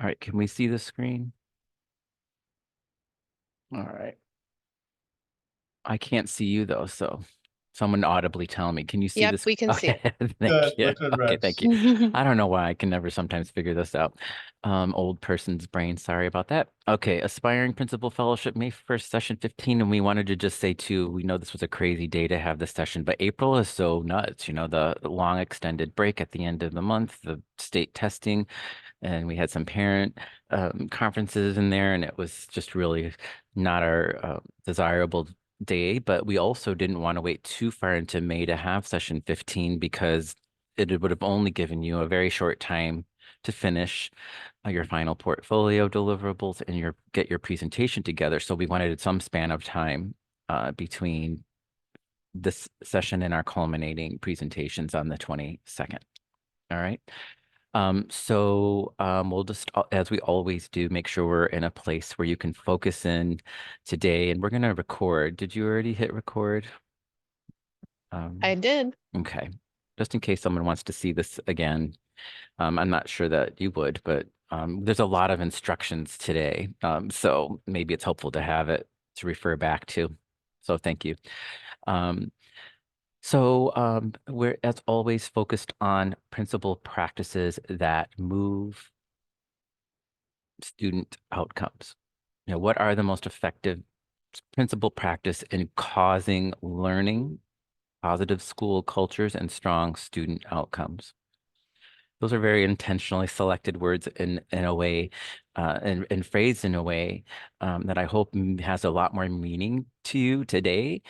All right, can we see the screen? All right. I can't see you though, so someone audibly tell me. Can you see Yep, this? we can see Okay, it. thank you. We're good, Okay, thank Rex. you. I don't know why I can never sometimes figure this out. Old person's brain, sorry about that. Okay, aspiring principal fellowship, May 1st, session 15. And we wanted to just say too, we know this was a crazy day to have this session, but April is so nuts, the long extended break at the end of the month, the state testing, and we had some parent conferences in there, and it was just really not our desirable day. But we also didn't want to wait too far into May to have session 15 because it would have only given you a very short time to finish your final portfolio deliverables and get your presentation together. So we wanted some span of time between this session and our culminating presentations on the 22nd. All right. We'll just, as we always do, make sure we're in a place where you can focus in today, and we're going to record. Did you already hit record? I did. Okay. Just in case someone wants to see this again. I'm not sure that you would, but there's a lot of instructions today. So maybe it's helpful to have it to refer back to. So thank you. Um, we're, as always, focused on principal practices that move student outcomes. What are the most effective principal practice in causing learning, positive school cultures, and strong student outcomes? Those are very intentionally selected words in a way, and phrased in a way that I hope has a lot more meaning to you today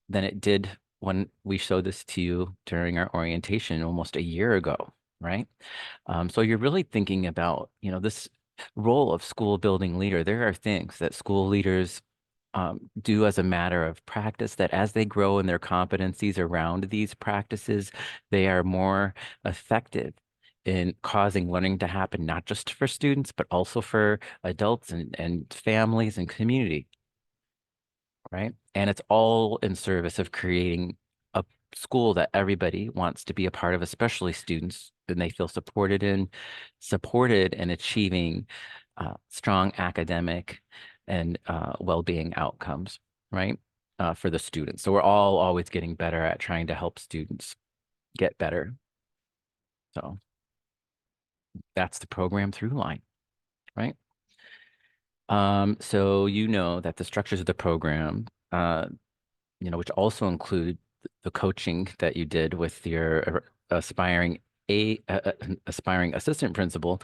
than it did when we showed this to you during our orientation almost a year ago, right? So you're really thinking about, this role of school building leader. There are things that school leaders do as a matter of practice that as they grow in their competencies around these practices, they are more effective in causing learning to happen, not just for students, but also for adults and families and community, right? And it's all in service of creating a school that everybody wants to be a part of, especially students, and they feel supported in achieving strong academic and well-being outcomes, right? For the students. So we're all always getting better at trying to help students get better. So that's the program through line, right? So you know that the structures of the program which also include the coaching that you did with your aspiring aspiring assistant principal,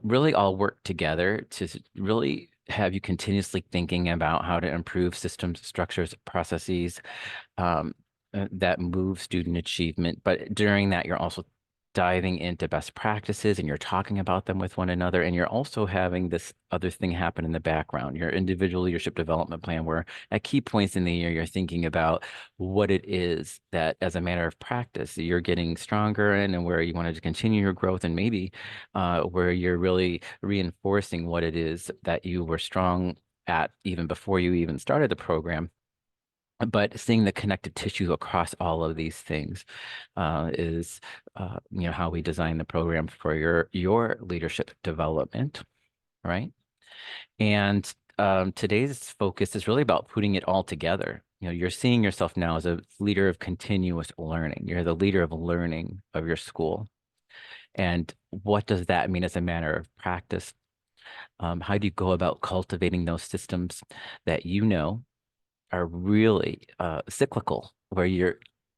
really all work together to really have you continuously thinking about how to improve systems, structures, processes, that move student achievement. But during that, you're also diving into best practices and you're talking about them with one another. And you're also having this other thing happen in the background, your individual leadership development plan, where at key points in the year, you're thinking about what it is that as a matter of practice, you're getting stronger in and where you wanted to continue your growth and maybe where you're really reinforcing what it is that you were strong at even before you even started the program. But seeing the connective tissue across all of these things is, how we design the program for your leadership development, right? And today's focus is really about putting it all together. You're seeing yourself now as a leader of continuous learning. You're the leader of learning of your school. And what does that mean as a matter of practice? How do you go about cultivating those systems that are really cyclical, where you're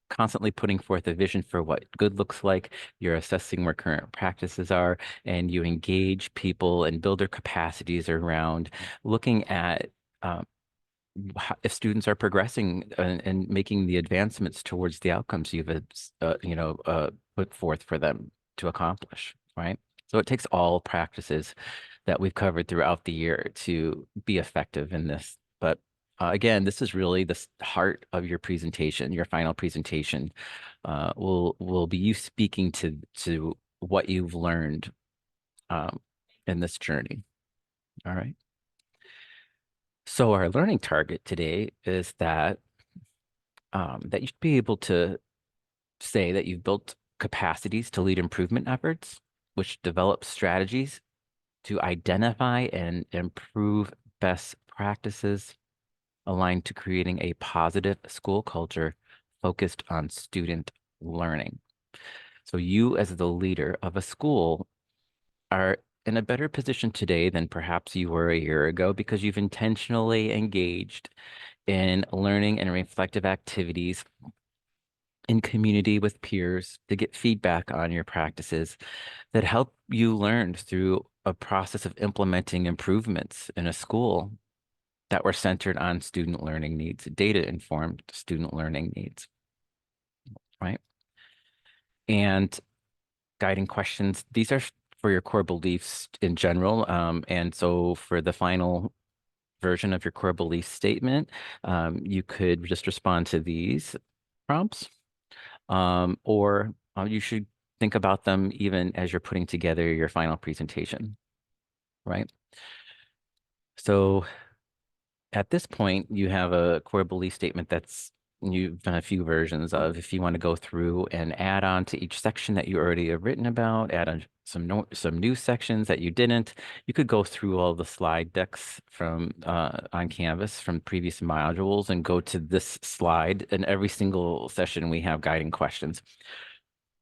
constantly putting forth a vision for what good looks like, you're assessing where current practices are, and you engage people and build their capacities around looking at um, if students are progressing and making the advancements towards the outcomes you've put forth for them to accomplish, right? So it takes all practices that we've covered throughout the year to be effective in this. But again, this is really the heart of your presentation. Your final presentation will be you speaking to what you've learned um, in this journey. All right. So our learning target today is that you should be able to say that you've built capacities to lead improvement efforts, which develop strategies to identify and improve best practices aligned to creating a positive school culture focused on student learning. So you, as the leader of a school, are in a better position today than perhaps you were a year ago because you've intentionally engaged in learning and reflective activities in community with peers to get feedback on your practices that help you learn through a process of implementing improvements in a school that were centered on student learning needs, data-informed student learning needs, right? And guiding questions, these are for your core beliefs in general. And so for the final version of your core belief statement, you could just respond to these prompts, or you should think about them even as you're putting together your final presentation, right? So at this point, you have a core belief statement that's you've done a few versions of. If you want to go through and add on to each section that you already have written about, add on some new sections that you didn't, you could go through all the slide decks from on Canvas from previous modules and go to this slide. In every single session, we have guiding questions.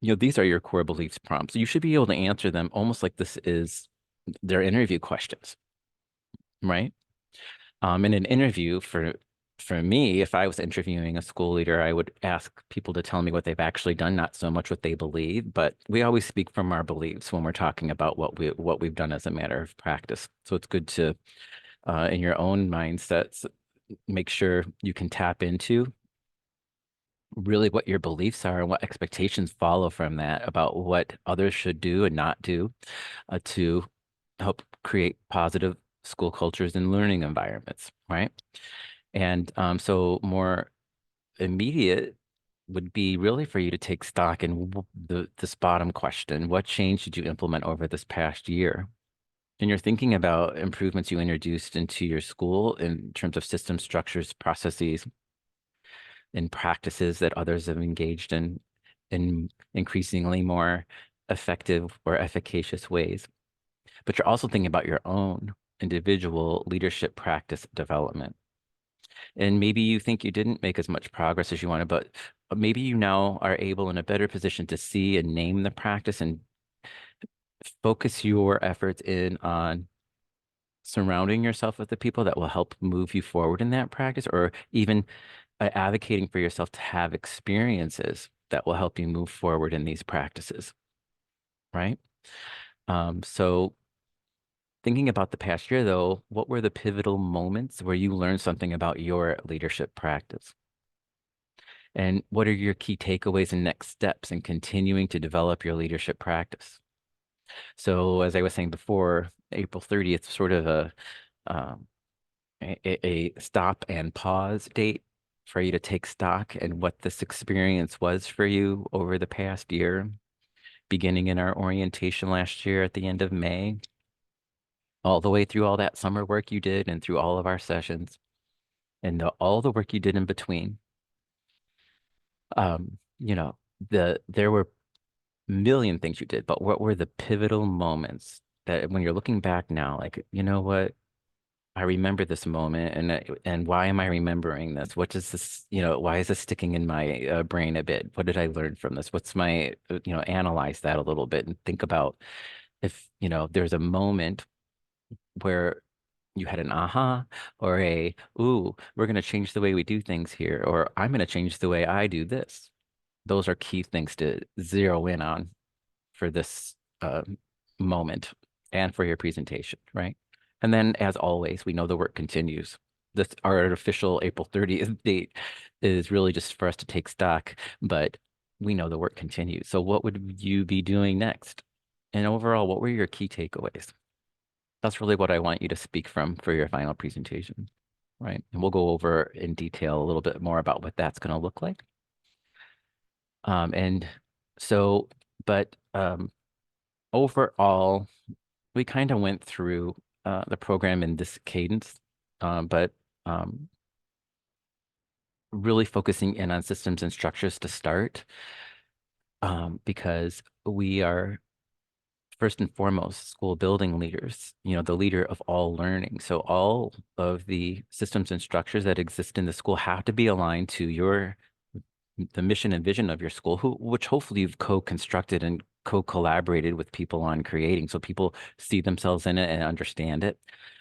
These are your core beliefs prompts. You should be able to answer them almost like this is their interview questions, right? In an interview for me, if I was interviewing a school leader, I would ask people to tell me what they've actually done, not so much what they believe, but we always speak from our beliefs when we're talking about what we've done as a matter of practice. So it's good to in your own mindsets make sure you can tap into really what your beliefs are and what expectations follow from that about what others should do and not do to help create positive school cultures and learning environments, right? And so more immediate would be really for you to take stock in this bottom question. What change did you implement over this past year? And you're thinking about improvements you introduced into your school in terms of system structures, processes, and practices that others have engaged in increasingly more effective or efficacious ways. But you're also thinking about your own individual leadership practice development. And maybe you think you didn't make as much progress as you wanted, but maybe you now are able in a better position to see and name the practice and focus your efforts in on surrounding yourself with the people that will help move you forward in that practice, or even advocating for yourself to have experiences that will help you move forward in these practices, right? So thinking about the past year, though, what were the pivotal moments where you learned something about your leadership practice? And what are your key takeaways and next steps in continuing to develop your leadership practice? So, as I was saying before, April 30th, sort of um, a stop and pause date for you to take stock and what this experience was for you over the past year, beginning in our orientation last year at the end of May, all the way through all that summer work you did and through all of our sessions and all the work you did in between. Um, you know, there were million things you did, but what were the pivotal moments that when you're looking back now, like, you know what? I remember this moment and why am I remembering this? What does this, why is this sticking in my brain a bit? What did I learn from this? What's my, analyze that a little bit and think about if, there's a moment where you had an aha or ooh, we're going to change the way we do things here, or I'm going to change the way I do this. Those are key things to zero in on for this moment and for your presentation, right? And then, as always, we know the work continues. This our artificial April 30th date is really just for us to take stock, but we know the work continues. So what would you be doing next? And overall, what were your key takeaways? That's really what I want you to speak from for your final presentation, right? And we'll go over in detail a little bit more about what that's going to look like. And so, but overall, we kind of went through the program in this cadence, but um, really focusing in on systems and structures to start, because we are first and foremost, school building leaders, the leader of all learning. So all of the systems and structures that exist in the school have to be aligned to the mission and vision of your school, which hopefully you've co-constructed and co-collaborated with people on creating, so people see themselves in it and understand it.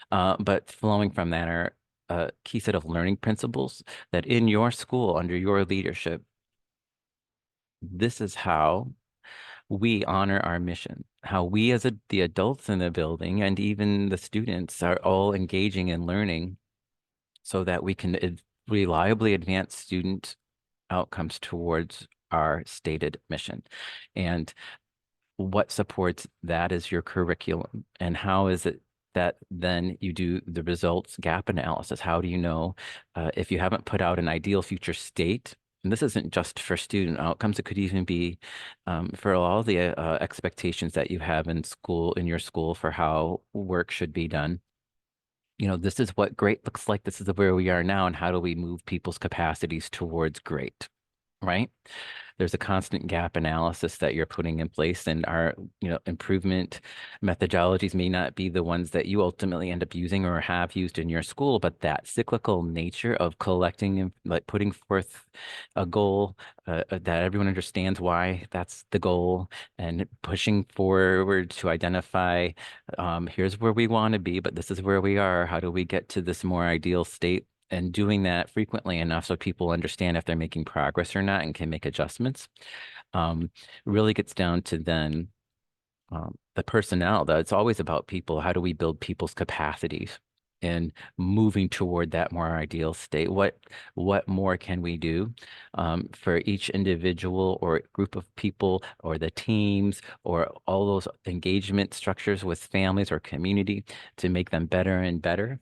But flowing from that are a key set of learning principles that in your school, under your leadership, this is how we honor our mission, how we as the adults in the building and even the students are all engaging and learning so that we can reliably advance student outcomes towards our stated mission. And what supports that is your curriculum. And how is it that then you do the results gap analysis? How do you know if you haven't put out an ideal future state? And this isn't just for student outcomes. It could even be for all the expectations that you have in school, in your school, for how work should be done. This is what great looks like. This is where we are now. And how do we move people's capacities towards great? Right? There's a constant gap analysis that you're putting in place, and our, improvement methodologies may not be the ones that you ultimately end up using or have used in your school, but that cyclical nature of collecting and like putting forth a goal that everyone understands why that's the goal, and pushing forward to identify here's where we want to be, but this is where we are. How do we get to this more ideal state? And doing that frequently enough so people understand if they're making progress or not and can make adjustments, um, really gets down to then the personnel. That it's always about people. How do we build people's capacities and moving toward that more ideal state? What more can we do for each individual or group of people or the teams or all those engagement structures with families or community to make them better and better,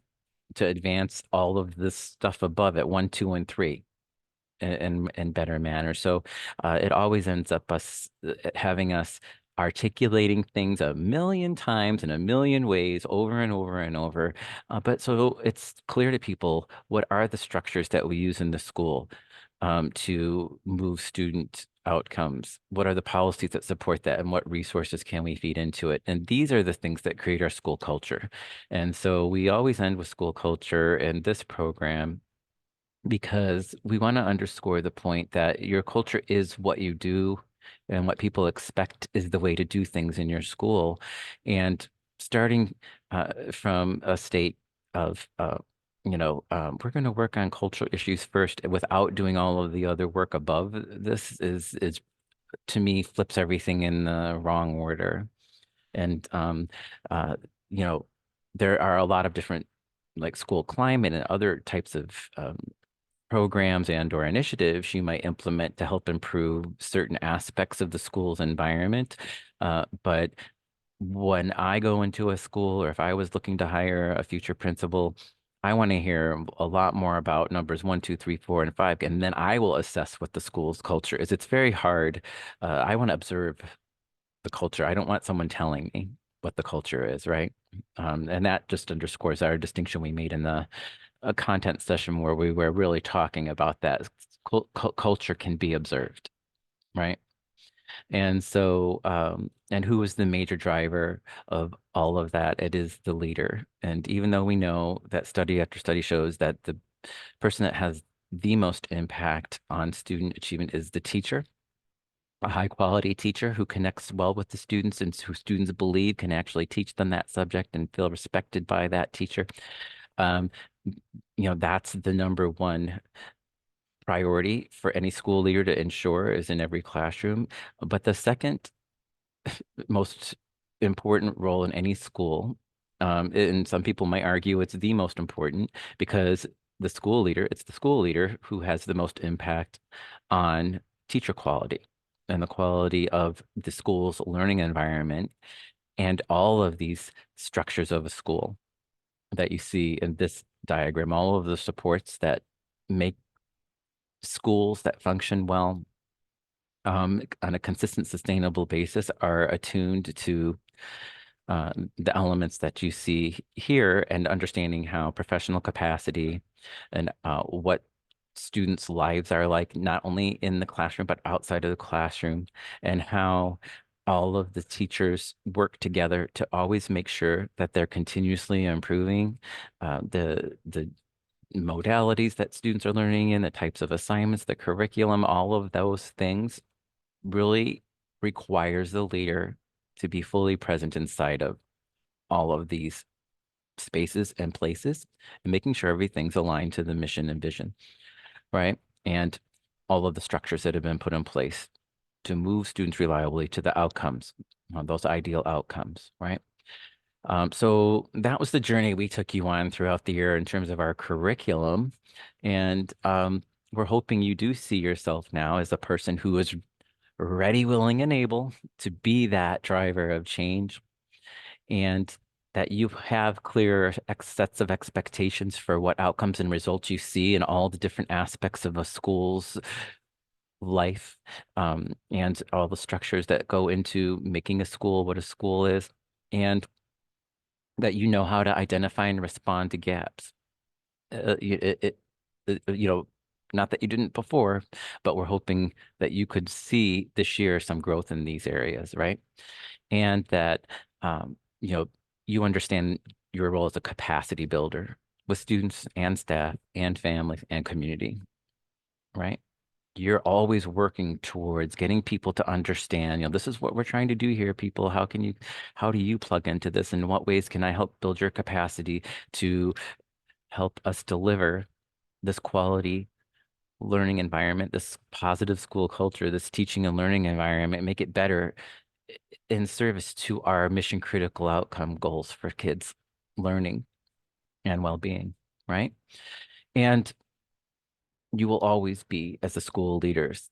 to advance all of this stuff above it, one, two, and three, in better manner. So it always ends up us having us articulating things a million times in a million ways over and over and over. But so it's clear to people what are the structures that we use in the school to move student outcomes? What are the policies that support that, and what resources can we feed into it? And these are the things that create our school culture. And so we always end with school culture in this program because we want to underscore the point that your culture is what you do and what people expect is the way to do things in your school. And starting from a state of, we're going to work on cultural issues first without doing all of the other work above this is to me flips everything in the wrong order. And uh, you know, there are a lot of different like school climate and other types of programs and or initiatives you might implement to help improve certain aspects of the school's environment. But when I go into a school or if I was looking to hire a future principal, I want to hear a lot more about numbers one, two, three, four, and five, and then I will assess what the school's culture is. It's very hard. I want to observe the culture. I don't want someone telling me what the culture is, right? And that just underscores our distinction we made in the a content session where we were really talking about that culture can be observed, right? And so, and who is the major driver of all of that? It is the leader. And even though we know that study after study shows that the person that has the most impact on student achievement is the teacher, a high quality teacher who connects well with the students and who students believe can actually teach them that subject and feel respected by that teacher. Um, that's the number one priority for any school leader to ensure is in every classroom. But the second most important role in any school, and some people might argue it's the most important because it's the school leader who has the most impact on teacher quality and the quality of the school's learning environment and all of these structures of a school that you see in this diagram, all of the supports that make schools that function well on a consistent, sustainable basis are attuned to the elements that you see here and understanding how professional capacity and what students' lives are like, not only in the classroom, but outside of the classroom, and how all of the teachers work together to always make sure that they're continuously improving the modalities that students are learning in, the types of assignments, the curriculum, all of those things really requires the leader to be fully present inside of all of these spaces and places and making sure everything's aligned to the mission and vision, right? And all of the structures that have been put in place to move students reliably to the outcomes, those ideal outcomes, right? So that was the journey we took you on throughout the year in terms of our curriculum. And we're hoping you do see yourself now as a person who is ready, willing, and able to be that driver of change, and that you have clear sets of expectations for what outcomes and results you see in all the different aspects of a school's life, and all the structures that go into making a school what a school is, and that you know how to identify and respond to gaps. You know, not that you didn't before, but we're hoping that you could see this year some growth in these areas, right? And that, you know, you understand your role as a capacity builder with students and staff and families and community, right? You're always working towards getting people to understand, this is what we're trying to do here, people. How do you plug into this? In what ways can I help build your capacity to help us deliver this quality learning environment, this positive school culture, this teaching and learning environment, make it better in service to our mission critical outcome goals for kids' learning and well-being, right? And you will always be, as the school leaders,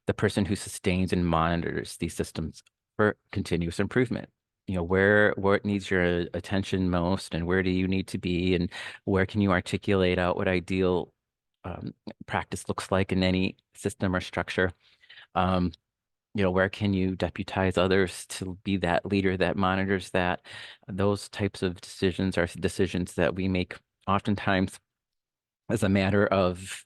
the person who sustains and monitors these systems for continuous improvement. Where it needs your attention most, and where do you need to be, and where can you articulate out what ideal practice looks like in any system or structure. Um, where can you deputize others to be that leader that monitors that? Those types of decisions are decisions that we make oftentimes as a matter of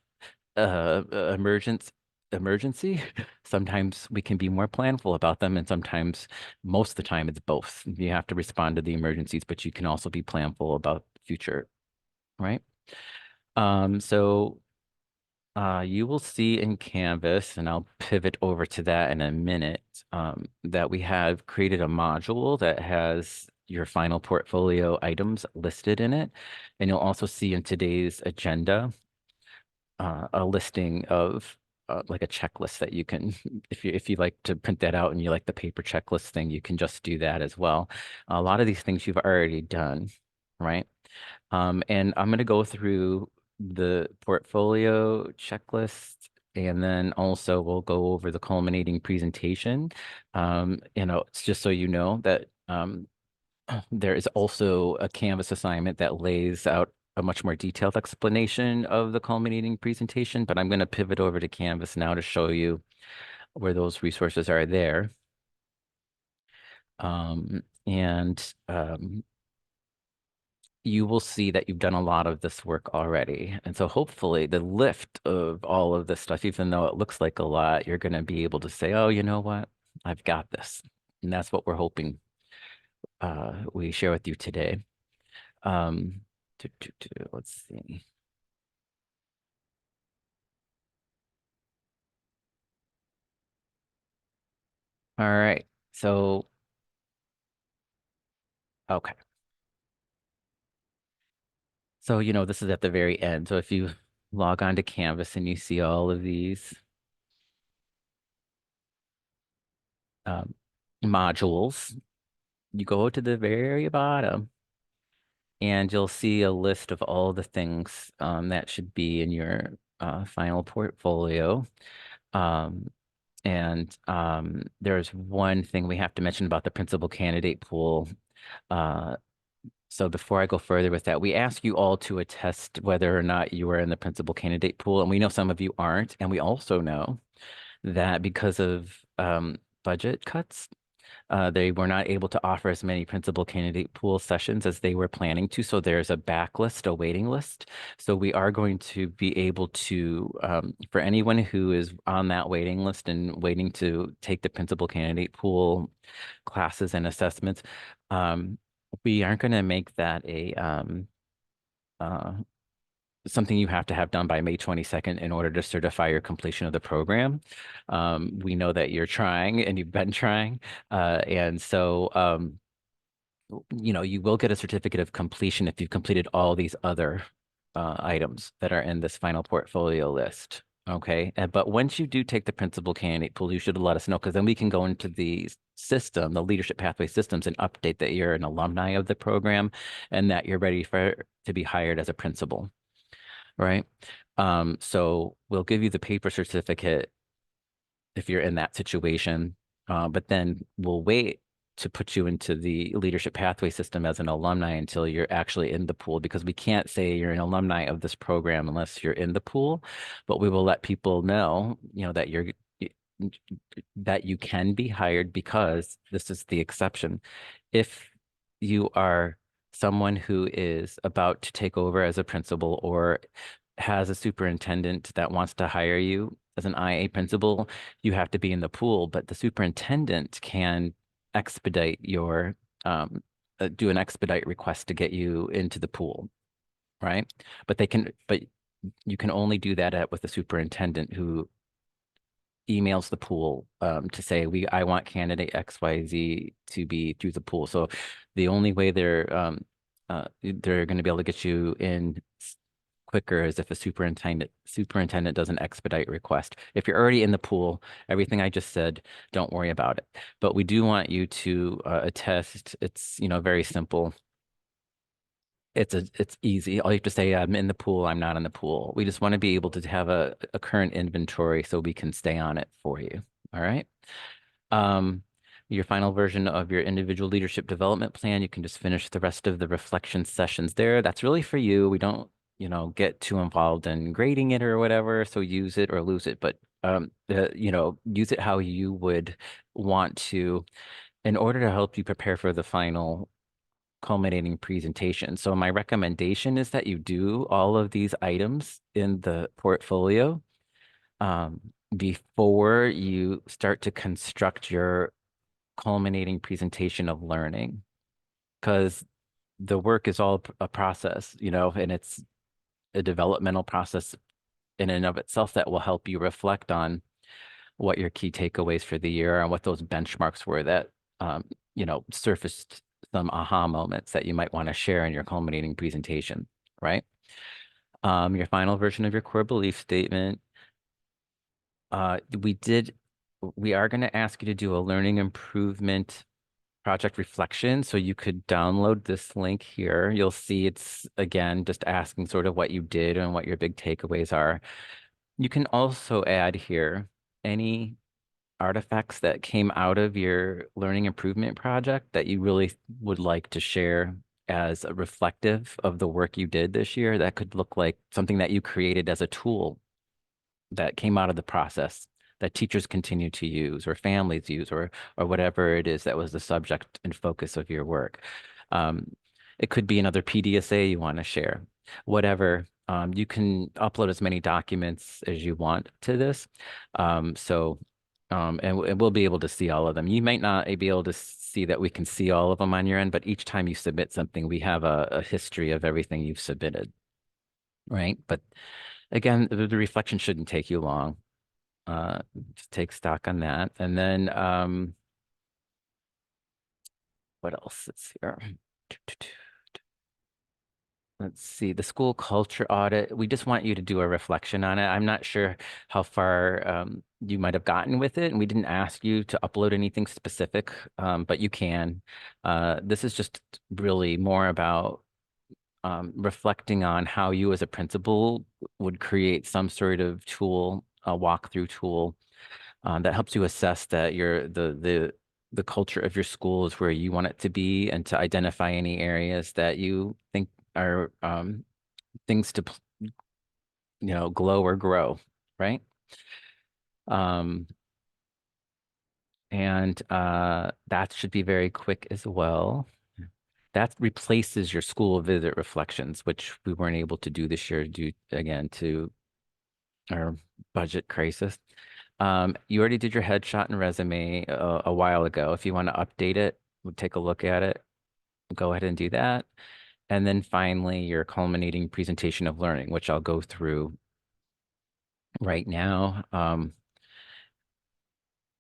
emergence emergency. Sometimes we can be more planful about them, and sometimes, most of the time, it's both. You have to respond to the emergencies, but you can also be planful about the future, right? So you will see in Canvas, and I'll pivot over to that in a minute, that we have created a module that has your final portfolio items listed in it. And you'll also see in today's agenda a listing of like a checklist that you can, if you like to print that out and you like the paper checklist thing, you can just do that as well. A lot of these things you've already done, right? And I'm going to go through the portfolio checklist, and then also we'll go over the culminating presentation. It's just so you know that there is also a Canvas assignment that lays out a much more detailed explanation of the culminating presentation, but I'm going to pivot over to Canvas now to show you where those resources are there. And you will see that you've done a lot of this work already. And so hopefully the lift of all of this stuff, even though it looks like a lot, you're going to be able to say, oh, you know what? I've got this. And that's what we're hoping we share with you today. Um, let's see. All right. So, okay. So, this is at the very end. So if you log on to Canvas and you see all of these um, modules, you go to the very bottom and you'll see a list of all the things that should be in your final portfolio. Um, and there's one thing we have to mention about the principal candidate pool. Uh, so before I go further with that, we ask you all to attest whether or not you are in the principal candidate pool. And we know some of you aren't. And we also know that because of budget cuts, They were not able to offer as many principal candidate pool sessions as they were planning to. So there's a backlist, a waiting list. So we are going to be able to, for anyone who is on that waiting list and waiting to take the principal candidate pool classes and assessments, we aren't going to make that a uh, something you have to have done by May 22nd in order to certify your completion of the program. We know that you're trying and you've been trying. And so, you will get a certificate of completion if you've completed all these other items that are in this final portfolio list. Okay. But once you do take the principal candidate pool, you should let us know because then we can go into the system, the leadership pathway systems, and update that you're an alumni of the program and that you're ready to be hired as a principal. Right. So we'll give you the paper certificate if you're in that situation. But then we'll wait to put you into the leadership pathway system as an alumni until you're actually in the pool because we can't say you're an alumni of this program unless you're in the pool. But we will let people know, that that you can be hired because this is the exception. If you are someone who is about to take over as a principal or has a superintendent that wants to hire you as an IA principal, you have to be in the pool, but the superintendent can expedite your do an expedite request to get you into the pool, right? But you can only do that with the superintendent who emails the pool to say I want candidate XYZ to be through the pool. So the only way they're going to be able to get you in quicker is if a superintendent does an expedite request. If you're already in the pool, everything I just said, don't worry about it. But we do want you to attest. It's very simple. It's easy. All you have to say, I'm in the pool, I'm not in the pool. We just want to be able to have a current inventory so we can stay on it for you. All right. Um, your final version of your individual leadership development plan, you can just finish the rest of the reflection sessions there. That's really for you. We don't, get too involved in grading it or whatever. So use it or lose it, but use it how you would want to in order to help you prepare for the final culminating presentation. So my recommendation is that you do all of these items in the portfolio um, before you start to construct your culminating presentation of learning, because the work is all a process, and it's a developmental process in and of itself that will help you reflect on what your key takeaways for the year are and what those benchmarks were that surfaced some aha moments that you might want to share in your culminating presentation, right? Your final version of your core belief statement. Uh, we did, we are going to ask you to do a learning improvement project reflection. So you could download this link here. You'll see it's again just asking sort of what you did and what your big takeaways are. You can also add here any artifacts that came out of your learning improvement project that you really would like to share as a reflective of the work you did this year. That could look like something that you created as a tool that came out of the process that teachers continue to use or families use or whatever it is that was the subject and focus of your work. Um, it could be another PDSA you want to share, whatever. You can upload as many documents as you want to this. And we'll be able to see all of them. You might not be able to see that we can see all of them on your end, but each time you submit something, we have a history of everything you've submitted, right? But again, the reflection shouldn't take you long. Just take stock on that. And then what else is here? Let's see, the school culture audit. We just want you to do a reflection on it. I'm not sure how far you might have gotten with it, and we didn't ask you to upload anything specific, but you can. This is just really more about reflecting on how you as a principal would create some sort of tool, a walkthrough tool that helps you assess that the culture of your school is where you want it to be, and to identify any areas that you think are things to glow or grow, right? Um, And that should be very quick as well. That replaces your school visit reflections, which we weren't able to do this year due again to our budget crisis. You already did your headshot and resume a while ago. If you want to update it, we'll take a look at it. Go ahead and do that. And then finally, your culminating presentation of learning, which I'll go through right now.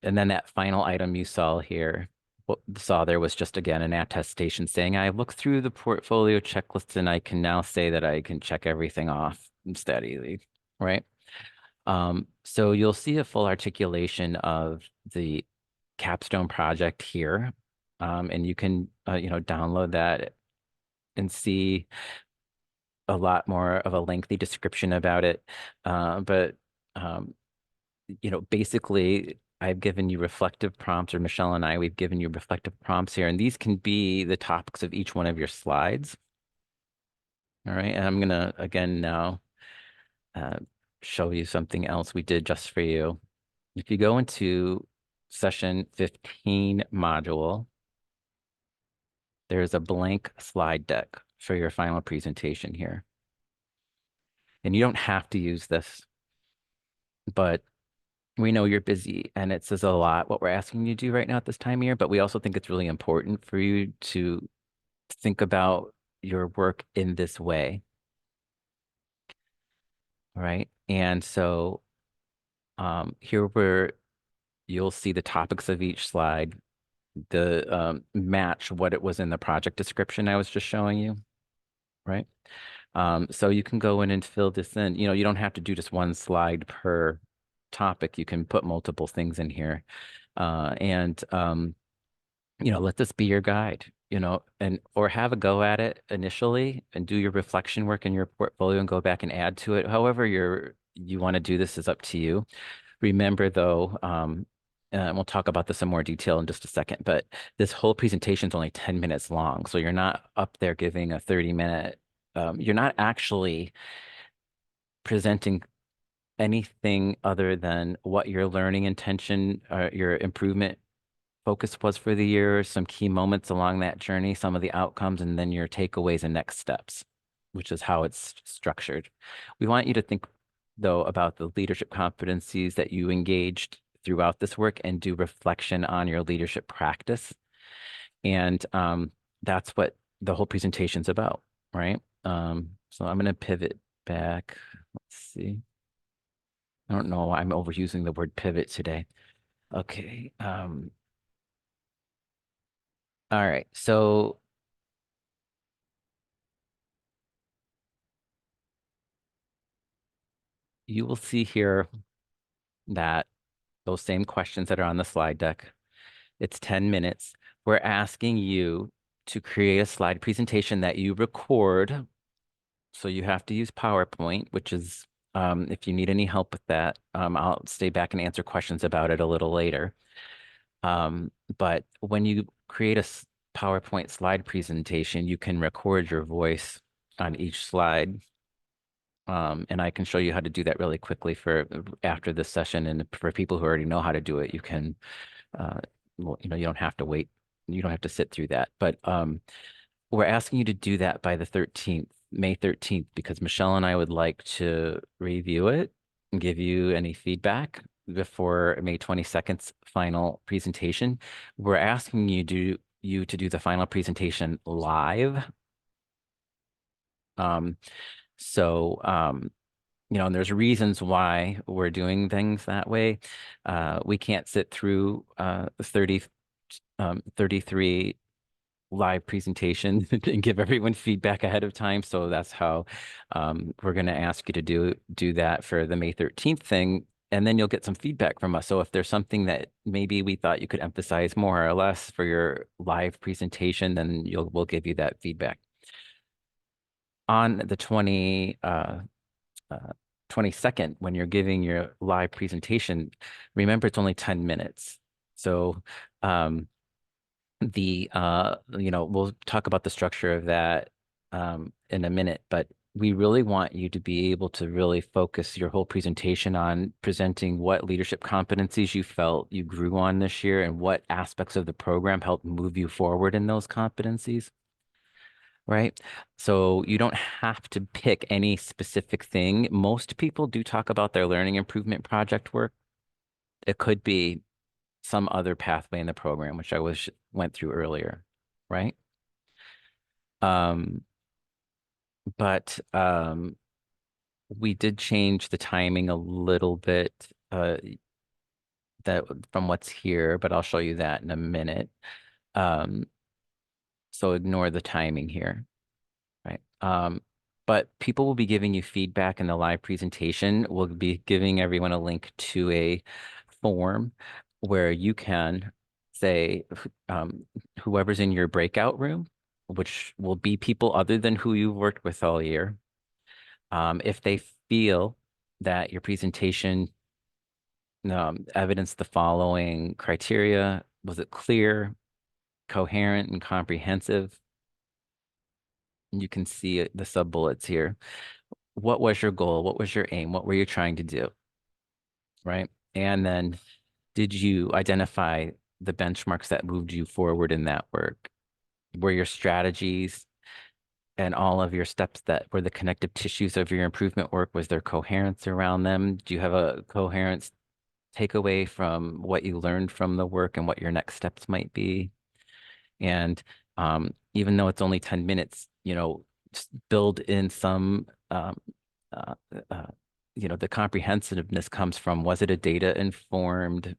And then that final item you saw here, what saw there was just again an attestation saying I looked through the portfolio checklist and I can now say that I can check everything off steadily, right? So you'll see a full articulation of the capstone project here, and you can download that and see a lot more of a lengthy description about it. But um, basically, I've given you reflective prompts, or Michelle and we've given you reflective prompts here, and these can be the topics of each one of your slides. All right, and I'm gonna again now uh, show you something else we did just for you. If you go into session 15 module, there's a blank slide deck for your final presentation here. And you don't have to use this, but we know you're busy and it says a lot what we're asking you to do right now at this time of year, but we also think it's really important for you to think about your work in this way, right? And so here where you'll see the topics of each slide, the match what it was in the project description I was just showing you, right? So you can go in and fill this in. You don't have to do just one slide per topic. You can put multiple things in here. And let this be your guide, and or have a go at it initially and do your reflection work in your portfolio and go back and add to it. However you want to do this is up to you. Remember though, and we'll talk about this in more detail in just a second, but this whole presentation is only 10 minutes long. So you're not up there giving a 30-minute, you're not actually presenting anything other than what your learning intention, your improvement focus was for the year, some key moments along that journey, some of the outcomes, and then your takeaways and next steps, which is how it's structured. We want you to think, though, about the leadership competencies that you engaged throughout this work and do reflection on your leadership practice. And that's what the whole presentation's about, right? So I'm going to pivot back. Let's see. I don't know why I'm overusing the word pivot today. Okay. All right. So you will see here that those same questions that are on the slide deck, it's 10 minutes. We're asking you to create a slide presentation that you record. So you have to use PowerPoint, which is, if you need any help with that, I'll stay back and answer questions about it a little later. But when you create a PowerPoint slide presentation, you can record your voice on each slide. And I can show you how to do that really quickly for after this session. And for people who already know how to do it, you can, well, you don't have to wait. You don't have to sit through that. But we're asking you to do that by the 13th, May 13th, because Michelle and I would like to review it and give you any feedback before May 22nd's final presentation. We're asking you to do the final presentation live. Um, so, and there's reasons why we're doing things that way. We can't sit through 33 live presentation and give everyone feedback ahead of time. So that's how we're going to ask you to do that for the May 13th thing. And then you'll get some feedback from us. So if there's something that maybe we thought you could emphasize more or less for your live presentation, then we'll give you that feedback. On the 22nd, when you're giving your live presentation, remember it's only 10 minutes. So we'll talk about the structure of that in a minute, but we really want you to be able to really focus your whole presentation on presenting what leadership competencies you felt you grew on this year and what aspects of the program helped move you forward in those competencies, right? So you don't have to pick any specific thing. Most people do talk about their learning improvement project work. It could be some other pathway in the program, which I was went through earlier, right? Um, but we did change the timing a little bit that from what's here, but I'll show you that in a minute. Um, so ignore the timing here, right? But people will be giving you feedback in the live presentation. We'll be giving everyone a link to a form where you can say whoever's in your breakout room, which will be people other than who you've worked with all year. If they feel that your presentation evidenced the following criteria, was it clear, coherent, and comprehensive? You can see the sub bullets here. What was your goal? What was your aim? What were you trying to do? Right. And then did you identify the benchmarks that moved you forward in that work? Were your strategies and all of your steps that were the connective tissues of your improvement work, was there coherence around them? Do you have a coherence takeaway from what you learned from the work and what your next steps might be? And even though it's only 10 minutes, just build in some, uh, uh, the comprehensiveness comes from, was it a data informed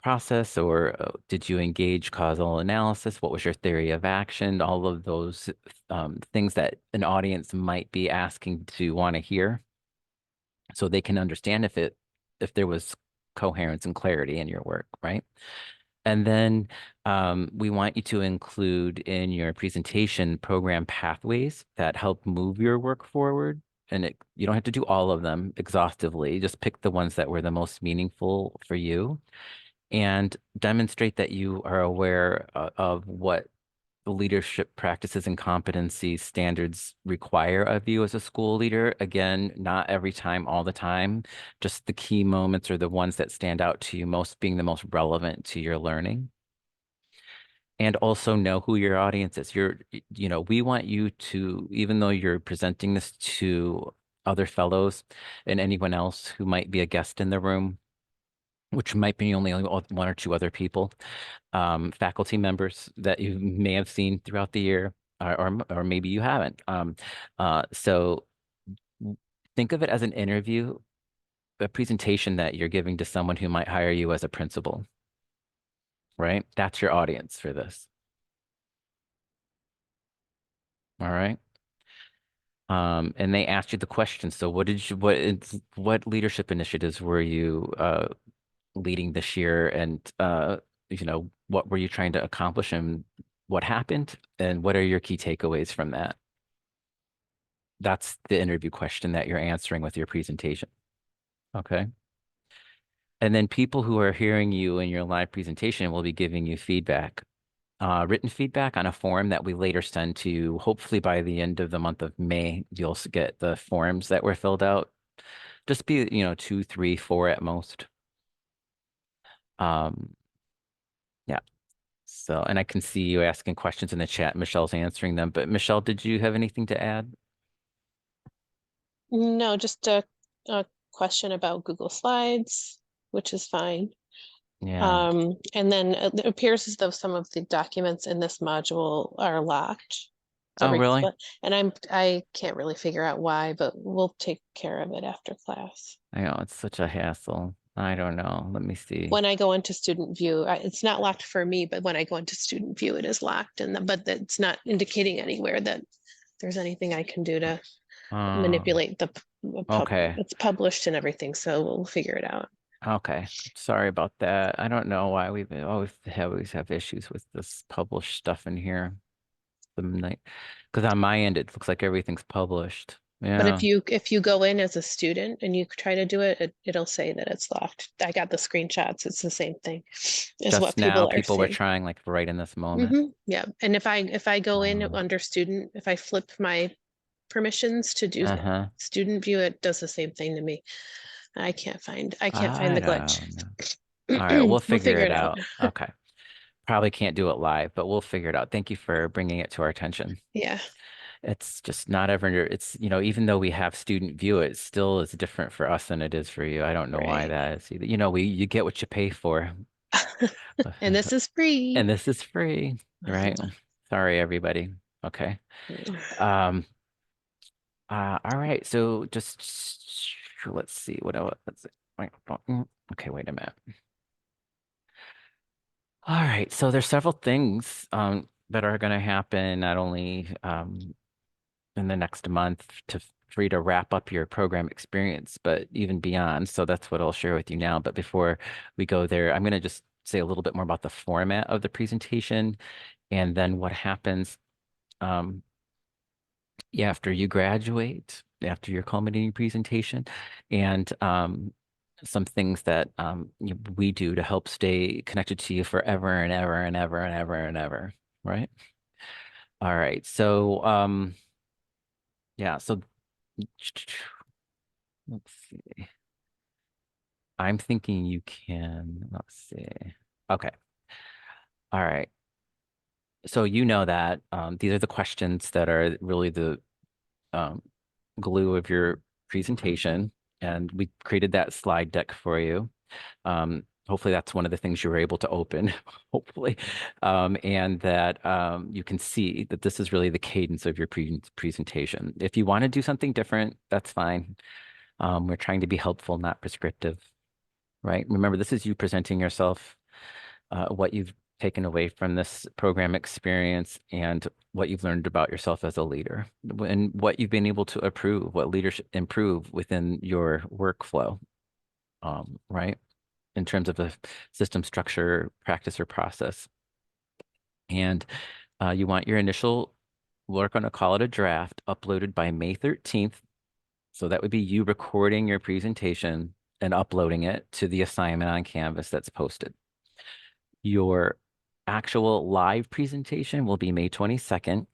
process, or did you engage causal analysis? What was your theory of action? All of those things that an audience might be asking to want to hear, so they can understand if there was coherence and clarity in your work, right? And then we want you to include in your presentation program pathways that help move your work forward. And you don't have to do all of them exhaustively. Just pick the ones that were the most meaningful for you and demonstrate that you are aware of what the leadership practices and competency standards require of you as a school leader. Again, not every time, all the time, just the key moments or the ones that stand out to you most being the most relevant to your learning. And also know who your audience is. We want you to, even though you're presenting this to other fellows and anyone else who might be a guest in the room, which might be only one or two other people, faculty members that you may have seen throughout the year, or maybe you haven't. So think of it as an interview, a presentation that you're giving to someone who might hire you as a principal, right? That's your audience for this. All right. And they asked you the question. So what leadership initiatives were you leading this year, and what were you trying to accomplish, and what happened, and what are your key takeaways from that? That's the interview question that you're answering with your presentation. Okay. And then people who are hearing you in your live presentation will be giving you feedback, written feedback on a form that we later send to you. Hopefully by the end of the month of May, you'll get the forms that were filled out. Just be, two, three, four at most. Um, yeah. So, and I can see you asking questions in the chat. Michelle's answering them. But Michelle, did you have anything to add? No, just a question about Google Slides, which is fine. Yeah. And then it appears as though some of the documents in this module are locked to Oh, really? and I can't really figure out why, but we'll take care of it after class. I know it's such a hassle. I don't know. Let me see. When I go into student view, it's not locked for me, but when I go into student view, it is locked, but it's not indicating anywhere that there's anything I can do to Uh, manipulate okay. it's published and everything, so we'll figure it out. Okay. Sorry about that. I don't know why we always have issues with this published stuff in here. Because on my end, it looks like everything's published. But Yeah. if you go in as a student and you try to do it, it'll say that it's locked. I got the screenshots. It's the same thing is Just what now, people are people were seeing. trying like right in this moment. Yeah. And if I go in Um, under student, if I flip my permissions to do Uh-huh. student view, it does the same thing to me. I can't find I the glitch. don't know. All right, we'll We'll figure figure it it out. out. Okay. Probably can't do it live, but we'll figure it out. Thank you for bringing it to our attention. Yeah, It's just not ever, it's, even though we have student view, it still is different for us than it is for you. I don't know why right. that is either. You get what you pay for. And this is And free. this is free, right? Sorry, everybody. Okay. Um, all right. So just let's see what else. Okay, wait a minute. All right. So there's several things that are going to happen not only in the next month for you to wrap up your program experience, but even beyond. So that's what I'll share with you now. But before we go there, I'm going to just say a little bit more about the format of the presentation and then what happens um, after you graduate, after your culminating presentation, and some things that we do to help stay connected to you forever and ever and ever and ever and ever, right? All right. So yeah, so let's see. I'm thinking you can, let's see. Okay. All right. So you know that these are the questions that are really the um, glue of your presentation, and we created that slide deck for you. Hopefully that's one of the things you were able to open, hopefully, and that you can see that this is really the cadence of your presentation. If you want to do something different, that's fine. We're trying to be helpful, not prescriptive, right? Remember, this is you presenting yourself, what you've taken away from this program experience and what you've learned about yourself as a leader and what you've been able to what leadership improve within your workflow, right? In terms of a system structure, practice, or process. And you want your initial, we're going to call it a draft, uploaded by May 13th. So that would be you recording your presentation and uploading it to the assignment on Canvas that's posted. Your actual live presentation will be May 22nd,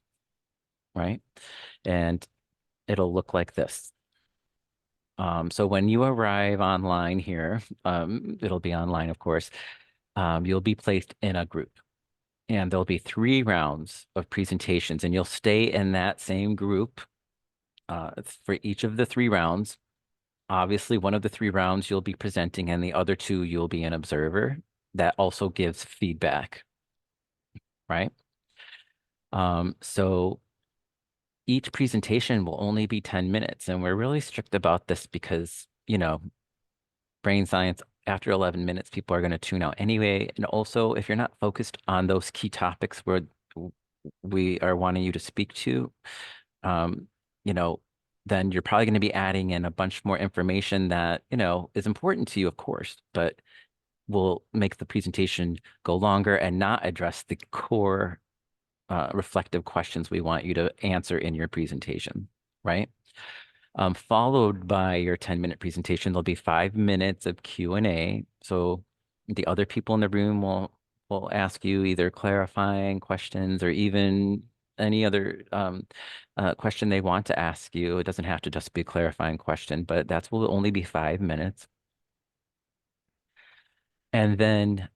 right? And it'll look like this. So when you arrive online here, it'll be online, of course, you'll be placed in a group. And there'll be 3 rounds of presentations, and you'll stay in that same group for each of the 3 rounds. Obviously, one of the 3 rounds you'll be presenting, and the other 2 you'll be an observer. That also gives feedback, right? So each presentation will only be 10 minutes, and we're really strict about this because, brain science, after 11 minutes, people are going to tune out anyway. And also, if you're not focused on those key topics where we are wanting you to speak to, um, you know, then you're probably going to be adding in a bunch more information that, is important to you, of course, but will make the presentation go longer and not address the core reflective questions we want you to answer in your presentation, right? Followed by your 10-minute presentation, there'll be 5 minutes of Q&A. So the other people in the room will ask you either clarifying questions or even any other question they want to ask you. It doesn't have to just be a clarifying question, but that will only be 5 minutes. And then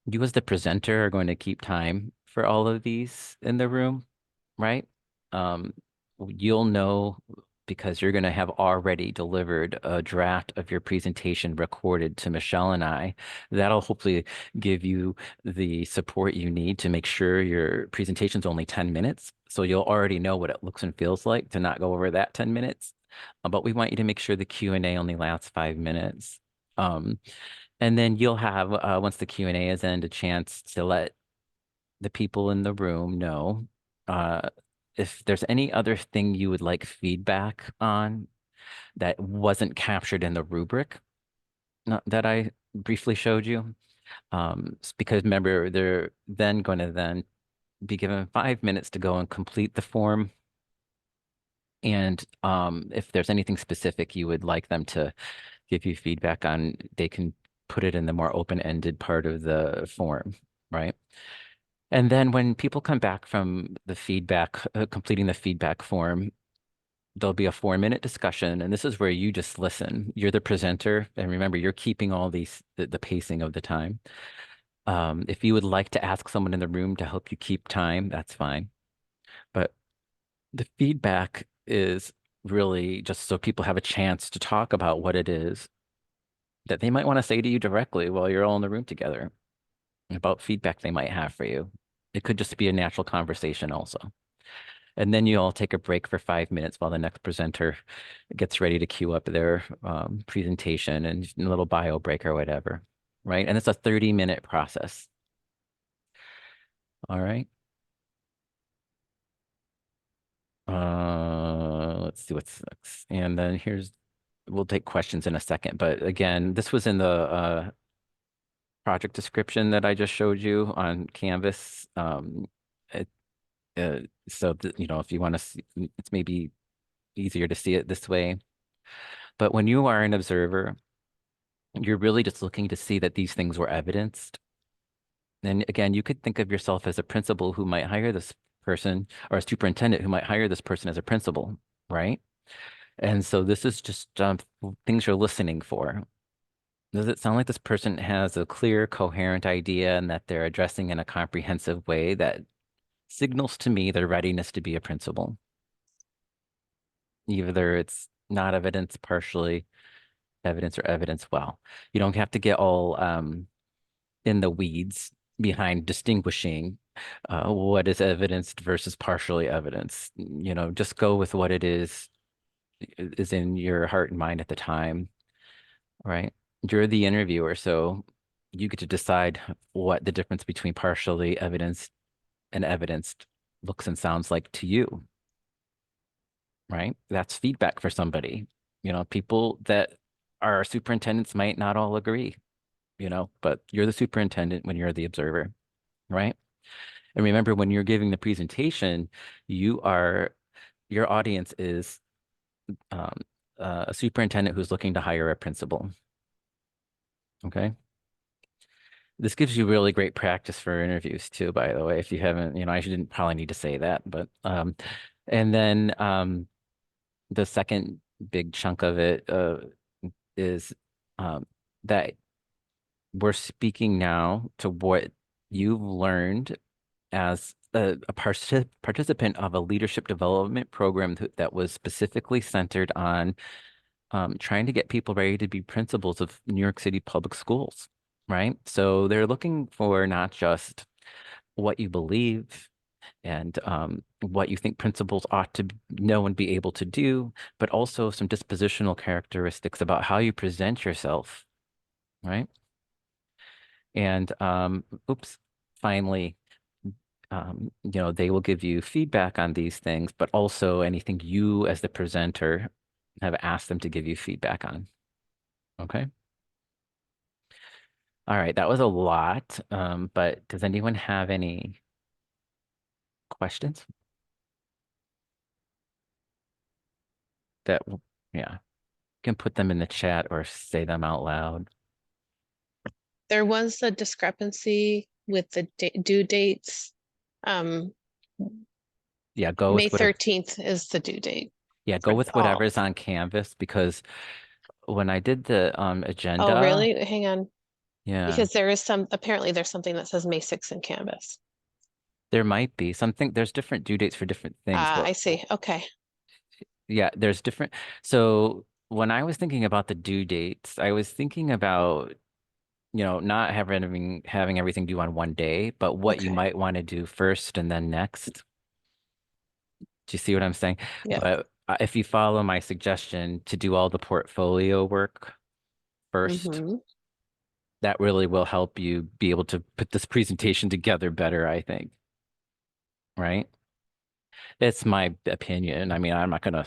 you as the presenter are going to keep time for all of these in the room, right? Um, you'll know because you're going to have already delivered a draft of your presentation recorded to Michelle and I. That'll hopefully give you the support you need to make sure your presentation's only 10 minutes. So you'll already know what it looks and feels like to not go over that 10 minutes. But we want you to make sure the Q&A only lasts 5 minutes. And then you'll have, once the Q&A is end, a chance to let the people in the room know uh, if there's any other thing you would like feedback on that wasn't captured in the rubric that I briefly showed you. Because remember, they're then going to then be given 5 minutes to go and complete the form. And if there's anything specific you would like them to give you feedback on, they can put it in the more open-ended part of the form, right? And then when people come back from the feedback, completing the feedback form, there'll be a 4-minute discussion, and this is where you just listen. You're the presenter, and remember, you're keeping all the pacing of the time. If you would like to ask someone in the room to help you keep time, that's fine. But the feedback is really just so people have a chance to talk about what it is that they might want to say to you directly while you're all in the room together about feedback they might have for you. It could just be a natural conversation also. And then you all take a break for 5 minutes while the next presenter gets ready to queue up their presentation and a little bio break or whatever, right? And it's a 30-minute process. All right. Let's see what's next. And then we'll take questions in a second. But again, this was in the project description that I just showed you on Canvas. It, so, if you want to see, it's maybe easier to see it this way. But when you are an observer, you're really just looking to see that these things were evidenced. And again, you could think of yourself as a principal who might hire this person, or a superintendent who might hire this person as a principal, right? And so this is just things you're listening for. Does it sound like this person has a clear, coherent idea and that they're addressing in a comprehensive way that signals to me their readiness to be a principal? Either it's not evidence, partially evidence, or evidence well. You don't have to get all in the weeds behind distinguishing what is evidenced versus partially evidenced. Just go with what it is in your heart and mind at the time, right? You're the interviewer, so you get to decide what the difference between partially evidenced and evidenced looks and sounds like to you, right? That's feedback for somebody. People that are superintendents might not all agree, but you're the superintendent when you're the observer, right? And remember, when you're giving the presentation, your audience is um, a superintendent who's looking to hire a principal. Okay. This gives you really great practice for interviews too, by the way. If you haven't, I didn't probably need to say that, but and then the second big chunk of it is um, that we're speaking now to what you've learned as a participant of a leadership development program that was specifically centered on trying to get people ready to be principals of New York City public schools, right? So they're looking for not just what you believe and what you think principals ought to know and be able to do, but also some dispositional characteristics about how you present yourself, right? And finally, they will give you feedback on these things, but also anything you as the presenter have asked them to give you feedback on. Okay. All right, that was a lot, but does anyone have any questions? Yeah, you can put them in the chat or say them out loud. There was a discrepancy with the due dates. Um, Yeah, go May with whatever. 13th is the due date Yeah, go for with all. whatever's on Canvas because when I did the Oh, agenda, really? Hang on. yeah, Because apparently there's something that says May 6th in Canvas. there might be something. There's different due dates for different things, Ah, but I see. Okay. yeah, there's different. So when I was thinking about the due dates, I was thinking about, not having everything due on one day, but what you Okay. might want to do first and then next. Do you see what I'm saying? Yeah. But if you follow my suggestion to do all the portfolio work first, Mm-hmm. that really will help you be able to put this presentation together better, I think. Right? It's my opinion. I mean, I'm not gonna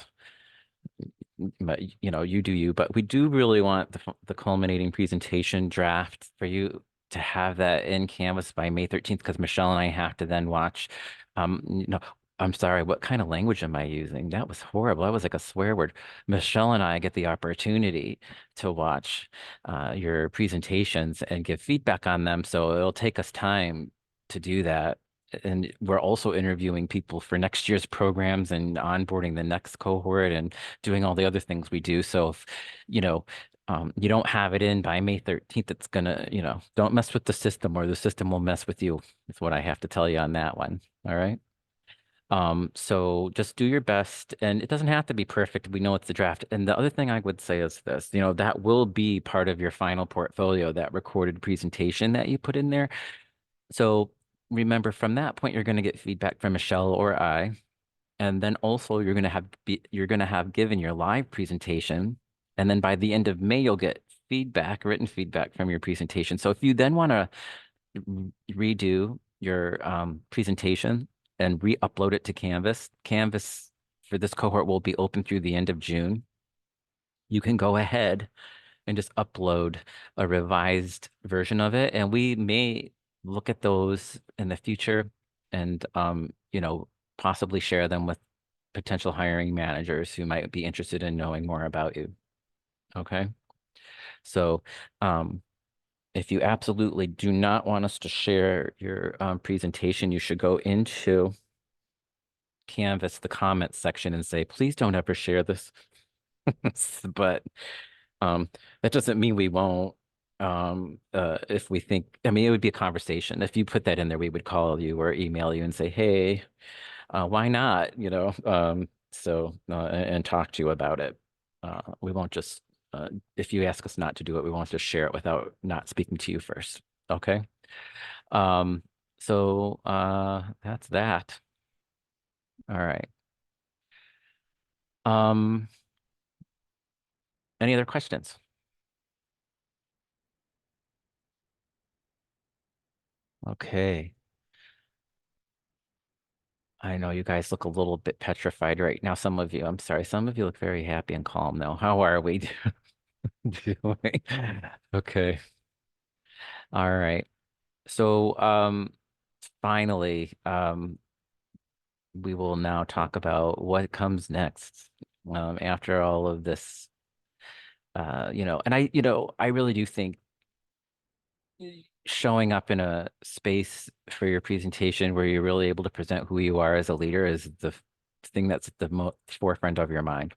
but you do you, but we do really want the culminating presentation draft for you to have that in Canvas by May 13th because Michelle and I have to then watch I'm sorry, what kind of language am I using? That was horrible. That was like a swear word. Michelle and I get the opportunity to watch your presentations and give feedback on them. So it'll take us time to do that. and we're also interviewing people for next year's programs and onboarding the next cohort and doing all the other things we do. So if, you know, you don't have it in by May 13th, it's gonna, don't mess with the system or the system will mess with you, is what I have to tell you on that one. All right. So just do your best, and it doesn't have to be perfect. We know it's the draft. And the other thing I would say is this, that will be part of your final portfolio, that recorded presentation that you put in there. So remember, from that point, you're going to get feedback from Michelle or I, and then also you're going to have given your live presentation, and then by the end of May, you'll get feedback, written feedback from your presentation. So if you then want to redo your presentation and re-upload it to Canvas. Canvas for this cohort will be open through the end of June. You can go ahead and just upload a revised version of it, and we may look at those in the future and possibly share them with potential hiring managers who might be interested in knowing more about you. Okay. So um, if you absolutely do not want us to share your presentation, you should go into Canvas, the comments section, and say, please don't ever share this. But um, that doesn't mean we won't. If we think, I mean, it would be a conversation. If you put that in there, we would call you or email you and say, hey, why not? And talk to you about it. We won't just, if you ask us not to do it, we won't just share it without not speaking to you first. Okay. Um, that's that. All right. Um, any other questions? Okay. I know you guys look a little bit petrified right now. Some of you, I'm sorry, some of you look very happy and calm though. How are we doing? Okay. All right. So, finally, we will now talk about what comes next. After all of this, and I really do think showing up in a space for your presentation where you're really able to present who you are as a leader is the thing that's at the forefront of your mind.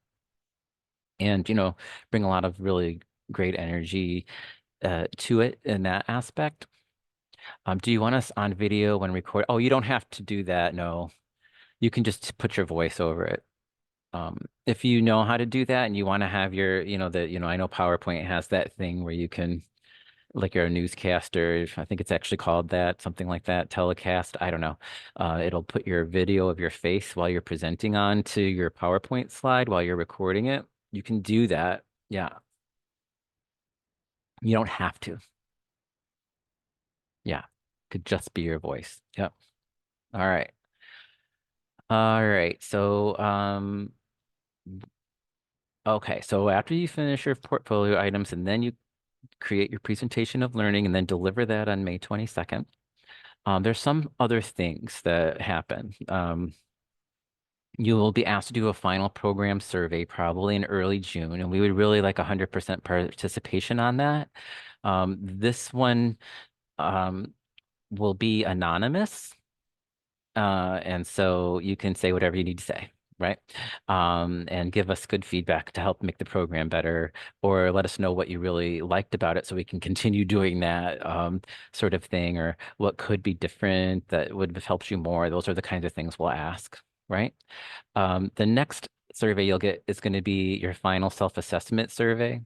And, bring a lot of really great energy to it in that aspect. Do you want us on video when record? Oh, you don't have to do that. No, you can just put your voice over it. If you know how to do that and you want to have your, I know PowerPoint has that thing where you can, like you're a newscaster, I think it's actually called that, something like that, telecast. I don't know. It'll put your video of your face while you're presenting on to your PowerPoint slide while you're recording it. You can do that. Yeah. You don't have to. Yeah. Could just be your voice. Yep. All right. All right. So, okay. So after you finish your portfolio items and then you create your presentation of learning and then deliver that on May 22nd, there's some other things that happen. You will be asked to do a final program survey probably in early June, and we would really like 100% participation on that. This one um, will be anonymous. And so you can say whatever you need to say, right? And give us good feedback to help make the program better, or let us know what you really liked about it so we can continue doing that sort of thing, or what could be different that would have helped you more. Those are the kinds of things we'll ask, right? The next survey you'll get is going to be your final self-assessment survey.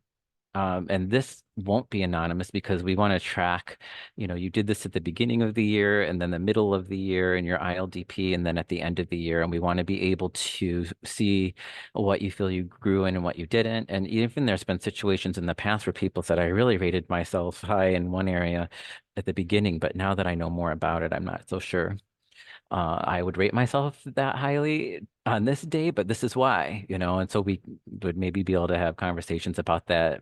And this won't be anonymous because we want to track, you did this at the beginning of the year and then the middle of the year in your ILDP and then at the end of the year. And we want to be able to see what you feel you grew in and what you didn't. And even there's been situations in the past where people said, I really rated myself high in one area at the beginning, but now that I know more about it, I'm not so sure. I would rate myself that highly on this day, but this is why, and so we would maybe be able to have conversations about that.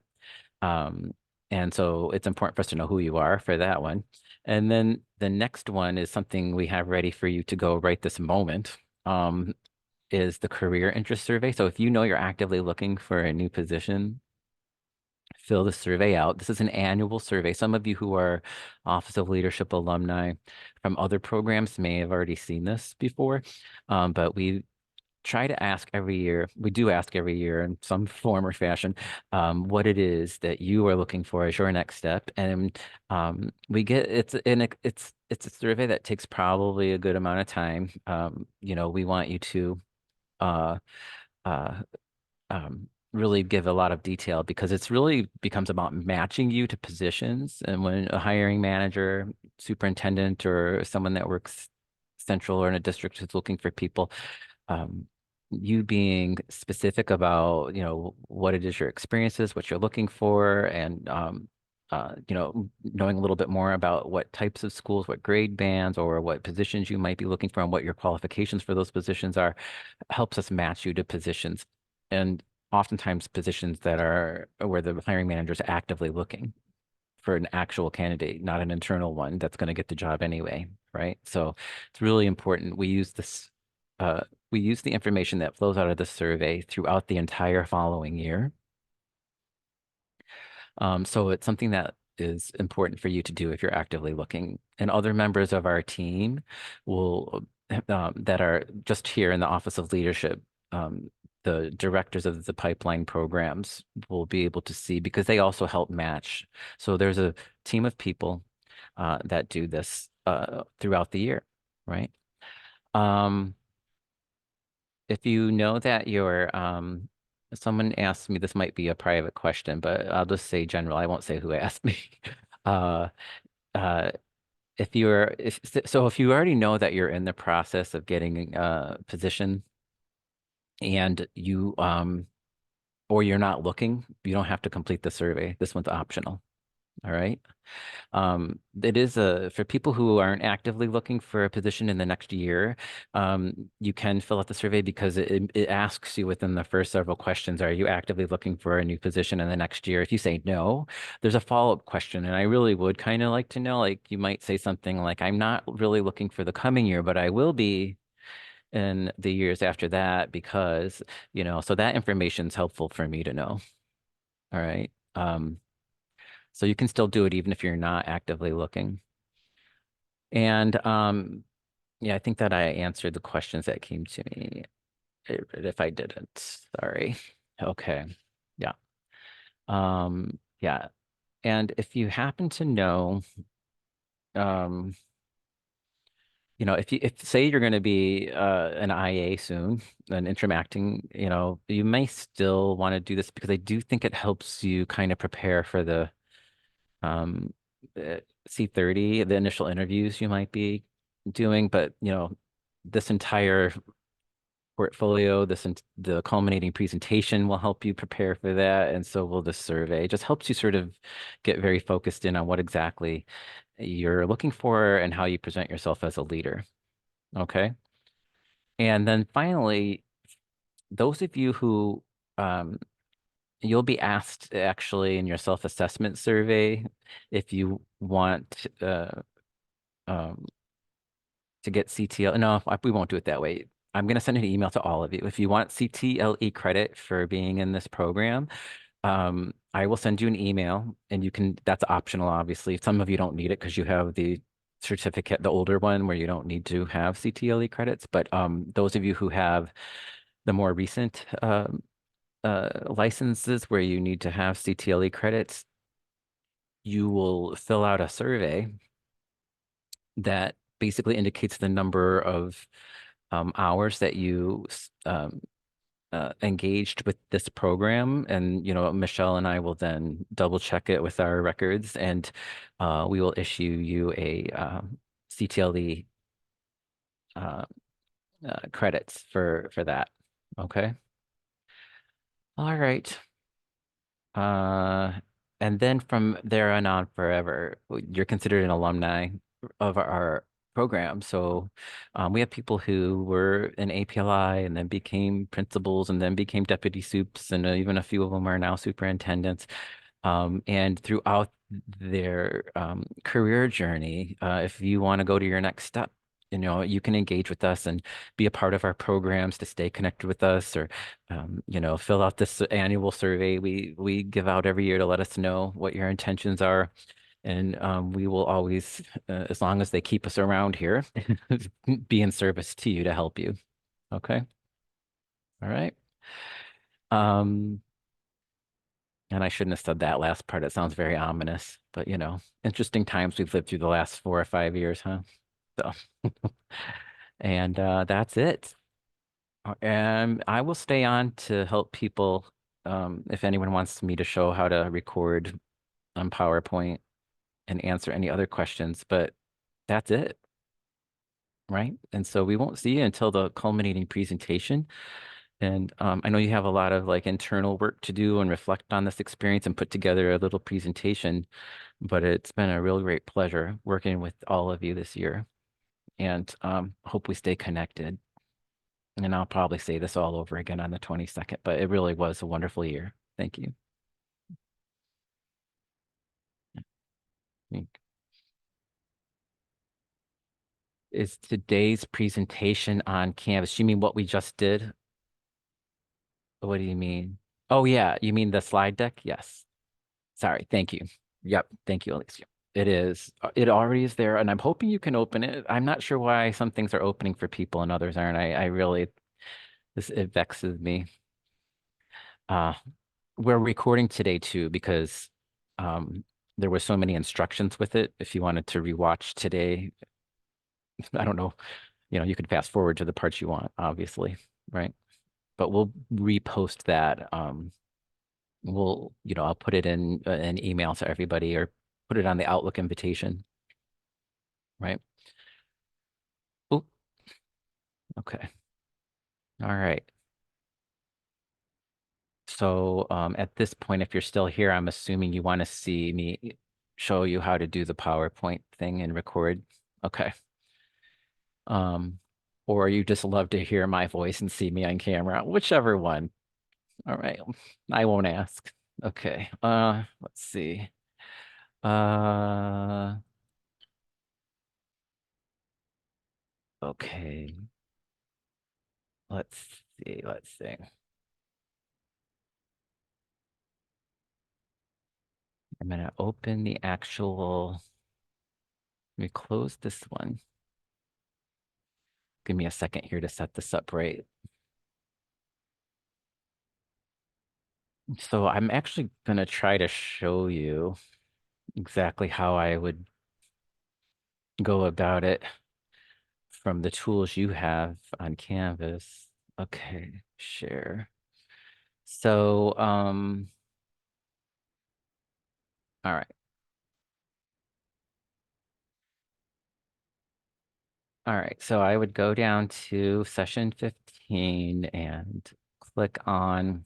um, and so it's important for us to know who you are for that one. And then the next one is something we have ready for you to go right this moment, is the career interest survey. So if you know you're actively looking for a new position, fill the survey out. This is an annual survey. Some of you who are Office of Leadership alumni from other programs may have already seen this before, but we try to ask every year. We do ask every year in some form or fashion, what it is that you are looking for as your next step. And we get it's a survey that takes probably a good amount of time. We want you to uh, uh, really give a lot of detail because it's really becomes about matching you to positions. And when a hiring manager, superintendent, or someone that works central or in a district is looking for people, um, you being specific about, what it is your experiences, what you're looking for, and knowing a little bit more about what types of schools, what grade bands, or what positions you might be looking for, and what your qualifications for those positions are, helps us match you to positions, and oftentimes positions that are where the hiring manager is actively looking for an actual candidate, not an internal one that's going to get the job anyway, right? So it's really important. Uh, we use the information that flows out of the survey throughout the entire following year. So it's something that is important for you to do if you're actively looking. And other members of our team will, that are just here in the Office of Leadership, the directors of the pipeline programs will be able to see because they also help match. So there's a team of people that do this throughout the year, right? Um, if you know that someone asked me, this might be a private question, but I'll just say general. I won't say who asked me. Uh, uh, if you already know that you're in the process of getting a position and or you're not looking, you don't have to complete the survey. This one's optional. All right. It is for people who aren't actively looking for a position in the next year, you can fill out the survey because it asks you within the first several questions, are you actively looking for a new position in the next year? If you say no, there's a follow-up question. And I really would kind of like to know, like you might say something like, I'm not really looking for the coming year, but I will be in the years after that because, so that information is helpful for me to know. All right. So you can still do it even if you're not actively looking. And yeah, I think that I answered the questions that came to me. If I didn't, sorry. Okay. Yeah. Yeah. And if you happen to know, um, if say you're going to be an IA soon, an interim acting, you may still want to do this because I do think it helps you kind of prepare for the um, C30, the initial interviews you might be doing, but this entire portfolio, the culminating presentation will help you prepare for that, and so will the survey. It just helps you sort of get very focused in on what exactly you're looking for and how you present yourself as a leader. Okay. And then finally, those of you who um, you'll be asked actually in your self-assessment survey if you want um, to get CTL. No, we won't do it that way. I'm going to send an email to all of you. If you want CTLE credit for being in this program, I will send you an email and that's optional, obviously. Some of you don't need it because you have the certificate, the older one where you don't need to have CTLE credits. But those of you who have the more recent licenses where you need to have CTLE credits, you will fill out a survey that basically indicates the number of hours that you engaged with this program. And, Michelle and I will then double check it with our records and we will issue you a CTLE uh, credits for that. Okay. All right. Uh, and then from there on forever, you're considered an alumni of our program. So we have people who were in APLI and then became principals and then became deputy soups, and even a few of them are now superintendents. And throughout their career journey, if you want to go to your next step, you can engage with us and be a part of our programs to stay connected with us, or fill out this annual survey we give out every year to let us know what your intentions are. And we will always, as long as they keep us around here, be in service to you to help you. Okay. All right. Um, and I shouldn't have said that last part. It sounds very ominous, but interesting times we've lived through the last 4 or 5 years, huh? So, and that's it. And I will stay on to help people if anyone wants me to show how to record on PowerPoint and answer any other questions, but that's it, right? And so we won't see you until the culminating presentation. And I know you have a lot of like internal work to do and reflect on this experience and put together a little presentation, but it's been a real great pleasure working with all of you this year. And hope we stay connected. And I'll probably say this all over again on the 22nd, but it really was a wonderful year. Thank you. Is today's presentation on Canvas? You mean what we just did? What do you mean? Oh, yeah. You mean the slide deck? Yes. Sorry. Thank you. Yep. Thank you, Alicia. It is. It already is there, and I'm hoping you can open it. I'm not sure why some things are opening for people and others aren't. I really, it vexes me. Uh, we're recording today too because um, there were so many instructions with it. If you wanted to rewatch today, I don't know, you could fast forward to the parts you want, obviously, right? But we'll repost that. I'll put it in an email to everybody or put it on the Outlook invitation, right? Oh, okay. All right. So at this point, if you're still here, I'm assuming you want to see me show you how to do the PowerPoint thing and record. Okay. Um, or you just love to hear my voice and see me on camera, whichever one. All right. I won't ask. Okay. Let's see. Uh, okay. Let's see. Let's see. I'm gonna open the actual, let me close this one. Give me a second here to set this up right. So I'm actually gonna try to show you exactly how I would go about it from the tools you have on Canvas. Okay, share. So, all right. All right. So I would go down to session 15 and click on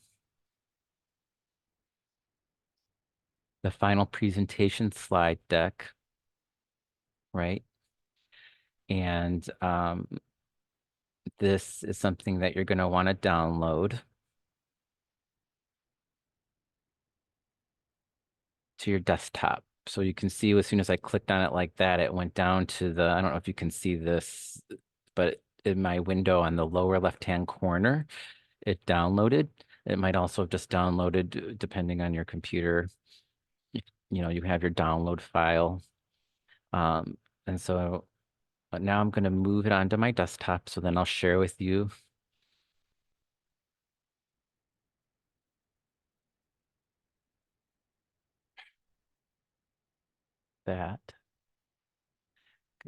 the final presentation slide deck, right? And this is something that you're going to want to download to your desktop. So you can see as soon as I clicked on it like that, it went down to I don't know if you can see this, but in my window on the lower left-hand corner, it downloaded. It might also have just downloaded depending on your computer. You have your download file. And so now I'm going to move it onto my desktop. So then I'll share with you that.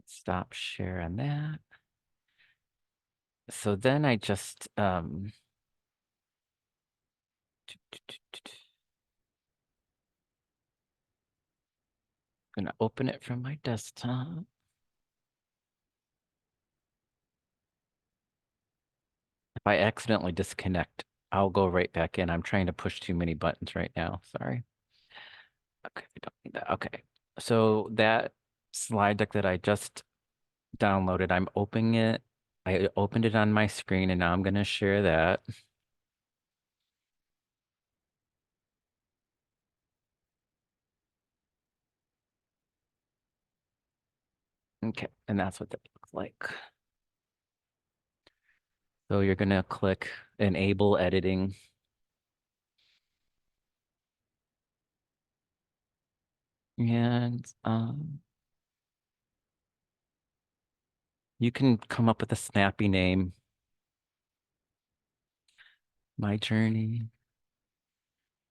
Stop sharing that. So then I just gonna open it from my desktop. If I accidentally disconnect, I'll go right back in. I'm trying to push too many buttons right now. Sorry. Okay, I don't need that. Okay. So that slide deck that I just downloaded, I'm opening it. I opened it on my screen and now I'm gonna share that. Okay, and that's what that looks like. So you're gonna click enable editing, and you can come up with a snappy name. My journey.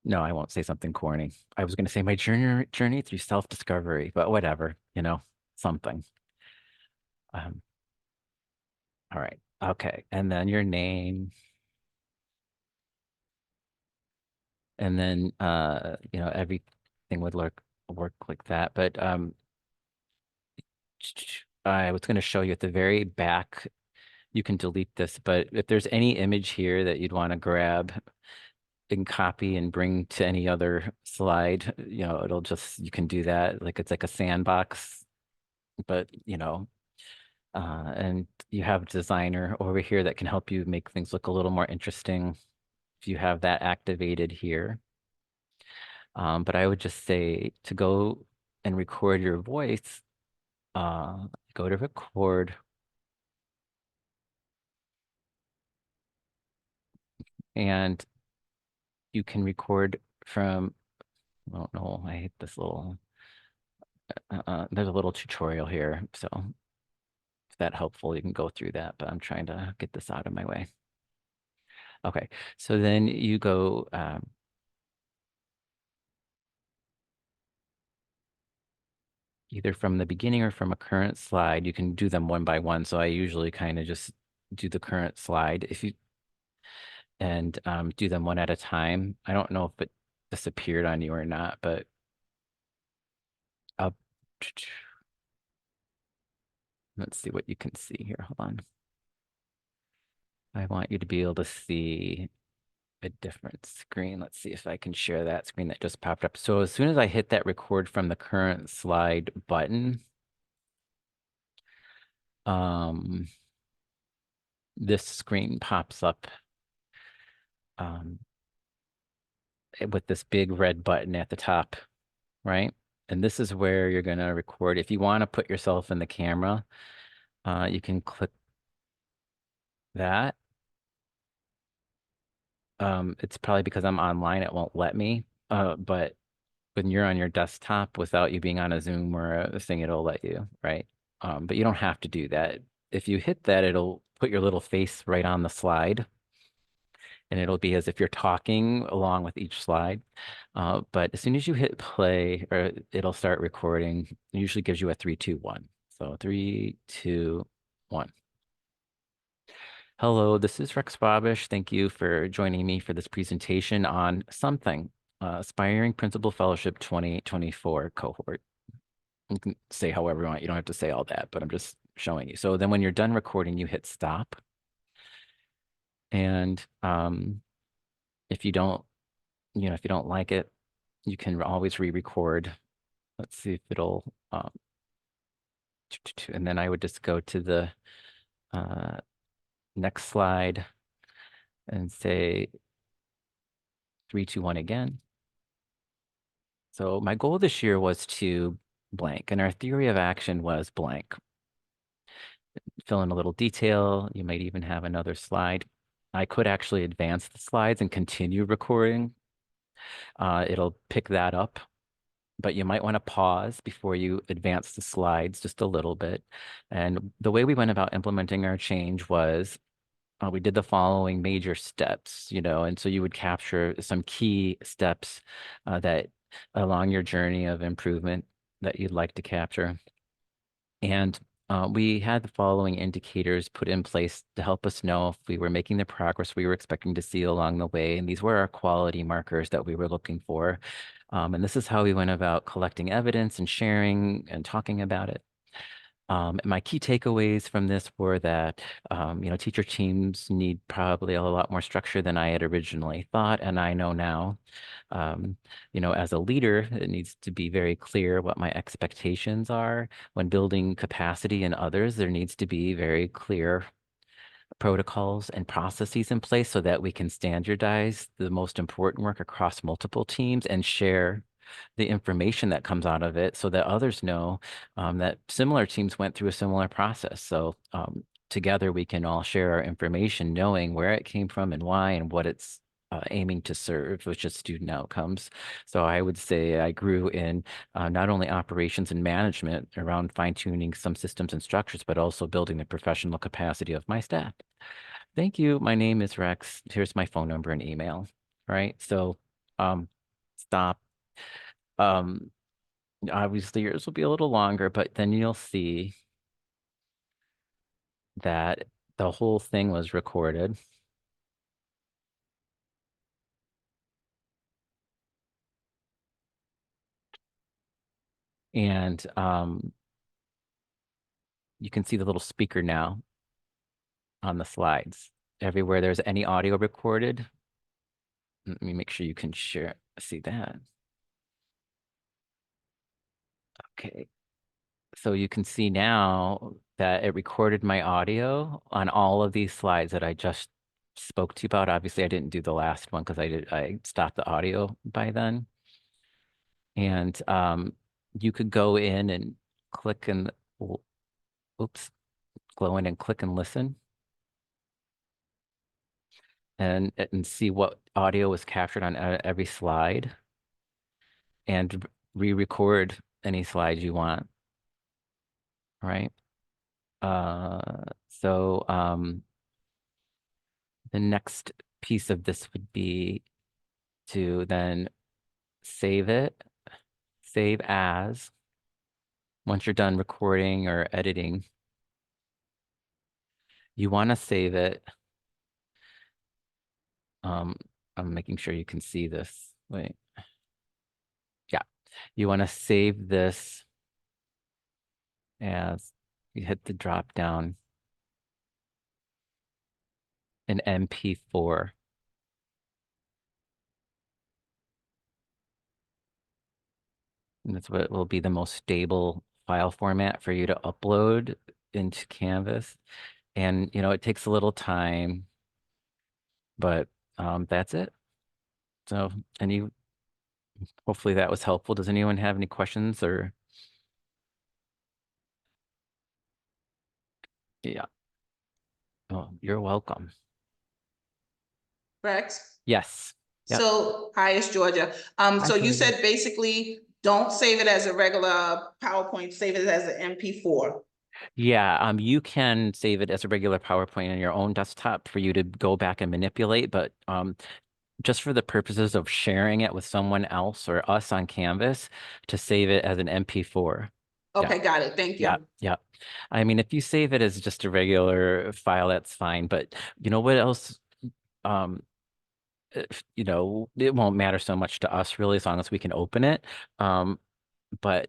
No, I won't say something corny. I was gonna say my journey through self-discovery, but whatever, something. Um, all right. Okay. And then your name, and then everything would work like that. But I was gonna show you at the very back, you can delete this, but if there's any image here that you'd want to grab and copy and bring to any other slide, you can do that. Like it's like a sandbox, but and you have designer over here that can help you make things look a little more interesting if you have that activated here. But I would just say to go and record your voice, go to record, and you can record from, oh no, I hate this little, there's a little tutorial here. So if that helpful, you can go through that, but I'm trying to get this out of my way. Okay, so then you go, either from the beginning or from a current slide. You can do them one by one. So I usually kind of just do the current slide if you and do them one at a time. I don't know if it disappeared on you or not, but I'll, let's see what you can see here. Hold on. I want you to be able to see a different screen. Let's see if I can share that screen that just popped up. So as soon as I hit that record from the current slide button, um, this screen pops up um, with this big red button at the top, right? And this is where you're going to record. If you want to put yourself in the camera, you can click that. It's probably because I'm online, it won't let me. But when you're on your desktop without you being on a Zoom or a thing, it'll let you, right? But you don't have to do that. If you hit that, it'll put your little face right on the slide, and it'll be as if you're talking along with each slide. But as soon as you hit play, or it'll start recording. It usually gives you a 3, 2, 1. So 3, 2, 1. Hello, this is Rex Babish. Thank you for joining me for this presentation on something, Aspiring Principal Fellowship 2024 cohort. You can say however you want. You don't have to say all that, but I'm just showing you. So then when you're done recording, you hit stop. And if you don't, if you don't like it, you can always re-record. Let's see if it'll, and then I would just go to the uh, next slide and say 3, 2, 1 again. So my goal this year was to blank, and our theory of action was blank. Fill in a little detail. You might even have another slide. I could actually advance the slides and continue recording. It'll pick that up, but you might want to pause before you advance the slides just a little bit. And the way we went about implementing our change was we did the following major steps, and so you would capture some key steps that along your journey of improvement that you'd like to capture. And we had the following indicators put in place to help us know if we were making the progress we were expecting to see along the way. And these were our quality markers that we were looking for. And this is how we went about collecting evidence and sharing and talking about it. And my key takeaways from this were that, teacher teams need probably a lot more structure than I had originally thought, and I know now. As a leader, it needs to be very clear what my expectations are. When building capacity in others, there needs to be very clear protocols and processes in place so that we can standardize the most important work across multiple teams and share the information that comes out of it so that others know that similar teams went through a similar process. So together we can all share our information, knowing where it came from and why and what it's aiming to serve, which is student outcomes. So I would say I grew in not only operations and management around fine-tuning some systems and structures, but also building the professional capacity of my staff. Thank you. My name is Rex. Here's my phone number and email. Right. So um, stop. Um, obviously yours will be a little longer, but then you'll see that the whole thing was recorded. And you can see the little speaker now on the slides. Everywhere there's any audio recorded, let me make sure you can share, see that. Okay. So you can see now that it recorded my audio on all of these slides that I just spoke to you about. Obviously, I didn't do the last one because I stopped the audio by then. And you could go in and click and oops, go in and click and listen and see what audio was captured on every slide and re-record any slides you want, right? So the next piece of this would be to then save it, save as. Once you're done recording or editing, you want to save it. Um, I'm making sure you can see this. Wait, yeah, you want to save this as you hit the drop down in MP4. And that's what will be the most stable file format for you to upload into Canvas. And, it takes a little time, but that's it. So, hopefully that was helpful. Does anyone have any questions or, yeah, oh, you're welcome. Rex? Yes. Yep. So, hi, it's Georgia. Hi, So you Georgia. said basically don't save it as a regular PowerPoint, save it as an MP4. Yeah, you can save it as a regular PowerPoint on your own desktop for you to go back and manipulate, but just for the purposes of sharing it with someone else or us on Canvas, to save it as an MP4. Yeah, Okay, got it. Thank yeah, you. yeah. I mean, if you save it as just a regular file, that's fine. But you know what else? Um, it won't matter so much to us really, as long as we can open it. But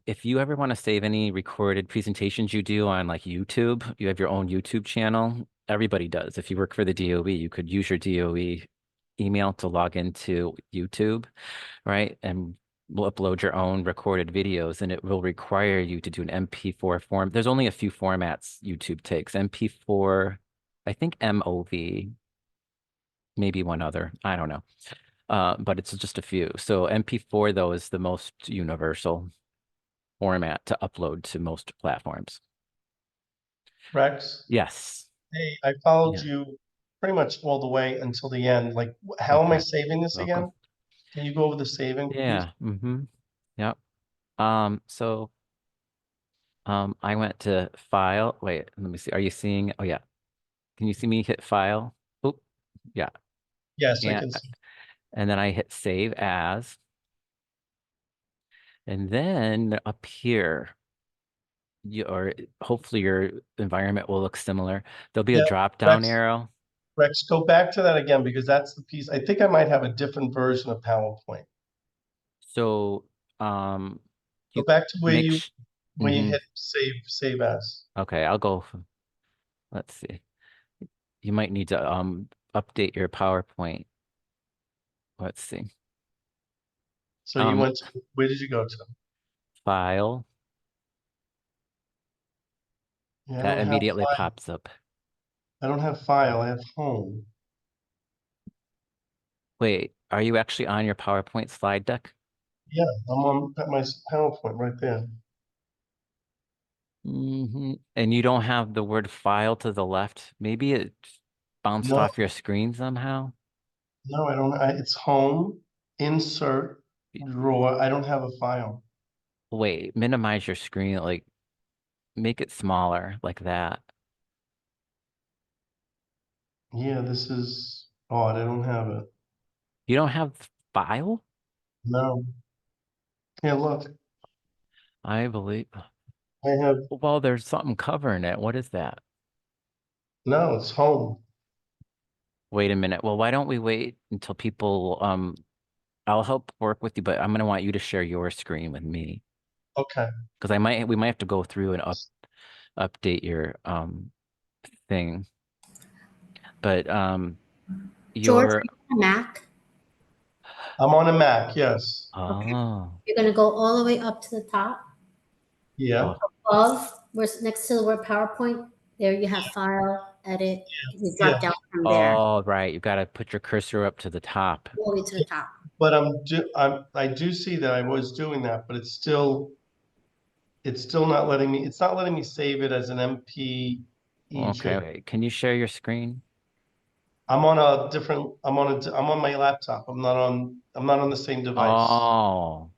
if you ever want to save any recorded presentations you do on like YouTube, you have your own YouTube channel. Everybody does. If you work for the DOE, you could use your DOE email to log into YouTube, right? And will upload your own recorded videos, and it will require you to do an MP4 form. There's only a few formats YouTube takes. MP4, I think MOV, maybe one other. I don't know. But it's just a few. So MP4 though is the most universal format to upload to most platforms. Rex, Yes. hey, I followed Yeah. you pretty much all the way until the end. Like, how am I Okay. saving this Welcome. again? Can you go over the saving, please? Yeah. Mm-hmm. Yep. So I went to file. Wait, let me see. Are you seeing? Oh yeah. Can you see me hit file? Oh, yeah. Yes, I Yeah. can see. And then I hit save as. And then up here, or hopefully your environment will look similar. There'll be a Yeah, drop down Rex, arrow. Rex, go back to that again because that's the piece. I think I might have a different version of PowerPoint. So Go you back to where make you when you mm-hmm. hit save as. Okay, I'll go. Let's see. You might need to update your PowerPoint. Let's see. So you Um went to where did you go to? File Yeah, I that don't have immediately file. pops up. I don't have file. I have home. Wait, are you actually on your PowerPoint slide deck? Yeah, I'm on at my PowerPoint right there. And you don't have the word file to the left. Maybe it bounced No, off your screen somehow. no, I don't, it's home, insert, drawer. I don't have a file. Wait, minimize your screen, like make it smaller like that. Yeah, this is odd. I don't have it. You don't have file? No. Yeah, look, I believe. I have, Well, there's something covering it. What is that? no, it's home. Wait a minute. Well, why don't we wait until people I'll help work with you, but I'm gonna want you to share your screen with me Okay. because we might have to go through and update your thing. But George, are your you on a Mac? I'm on a Mac, yes. Okay. oh You're gonna go all the way up to the top. Yeah, oh Above, where it's next to the word PowerPoint, there you have File, Edit. You yeah. drop down from there, oh right, you gotta put your cursor up to the top. all the way to the top. But I do see that I was doing that, but it's still not letting me, it's not letting me save it as an Okay, MPEG. okay. Can you share your screen? I'm on my laptop. I'm not on the same device. Oh,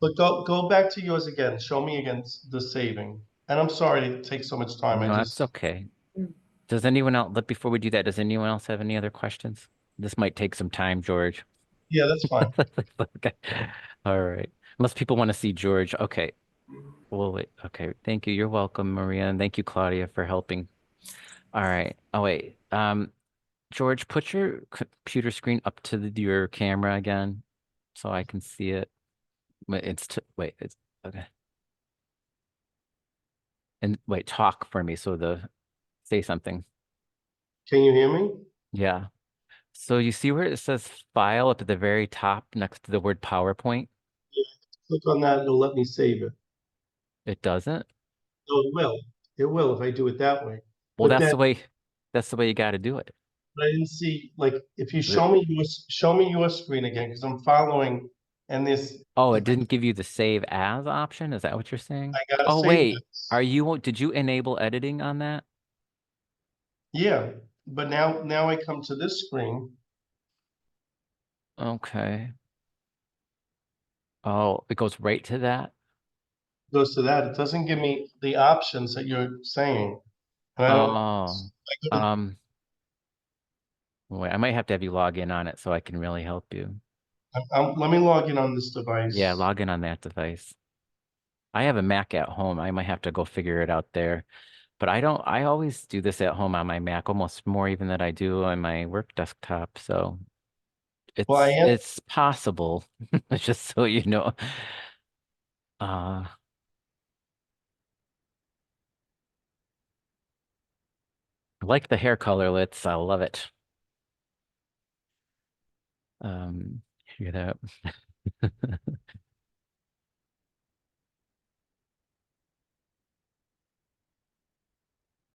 But go back to yours again. Show me again the saving. And I'm sorry it takes so much time. I no, that's just, okay. Mm. Does anyone else, but before we do that, does anyone else have any other questions? This might take some time, George. yeah, that's fine. Okay. All right. Unless people want to see George. Okay. Well, wait. Okay. Thank you. You're welcome, Maria. And thank you, Claudia, for helping. All right. Oh, wait. George, put your computer screen up to your camera again so I can see it. Wait, it's okay. And wait, talk for me. Say something. Can you hear me? Yeah. So you see where it says file up at the very top next to the word PowerPoint? Click on that, it'll let me save it. It doesn't? No, it will. It will if I do it that way. Well, But then that's the way you got to do it. I didn't see, like, if you The- show me your screen again, because I'm following, and this, Oh, if it didn't give you the save as option? Is that what you're saying? I gotta Oh, save wait. this. Did you enable editing on that? Yeah, but now I come to this screen, Okay. Oh, it goes right to that? goes to that. It doesn't give me the options that you're saying. And I don't, Oh, I go to, um, wait, I might have to have you log in on it so I can really help you. let me log in on this Yeah, device. log in on that device. I have a Mac at home. I might have to go figure it out there. But I always do this at home on my Mac, almost more even than I do on my work desktop. So Well, I am, it's possible, just so you know. Uh, I like the hair color, Litz. I love it. Hear that?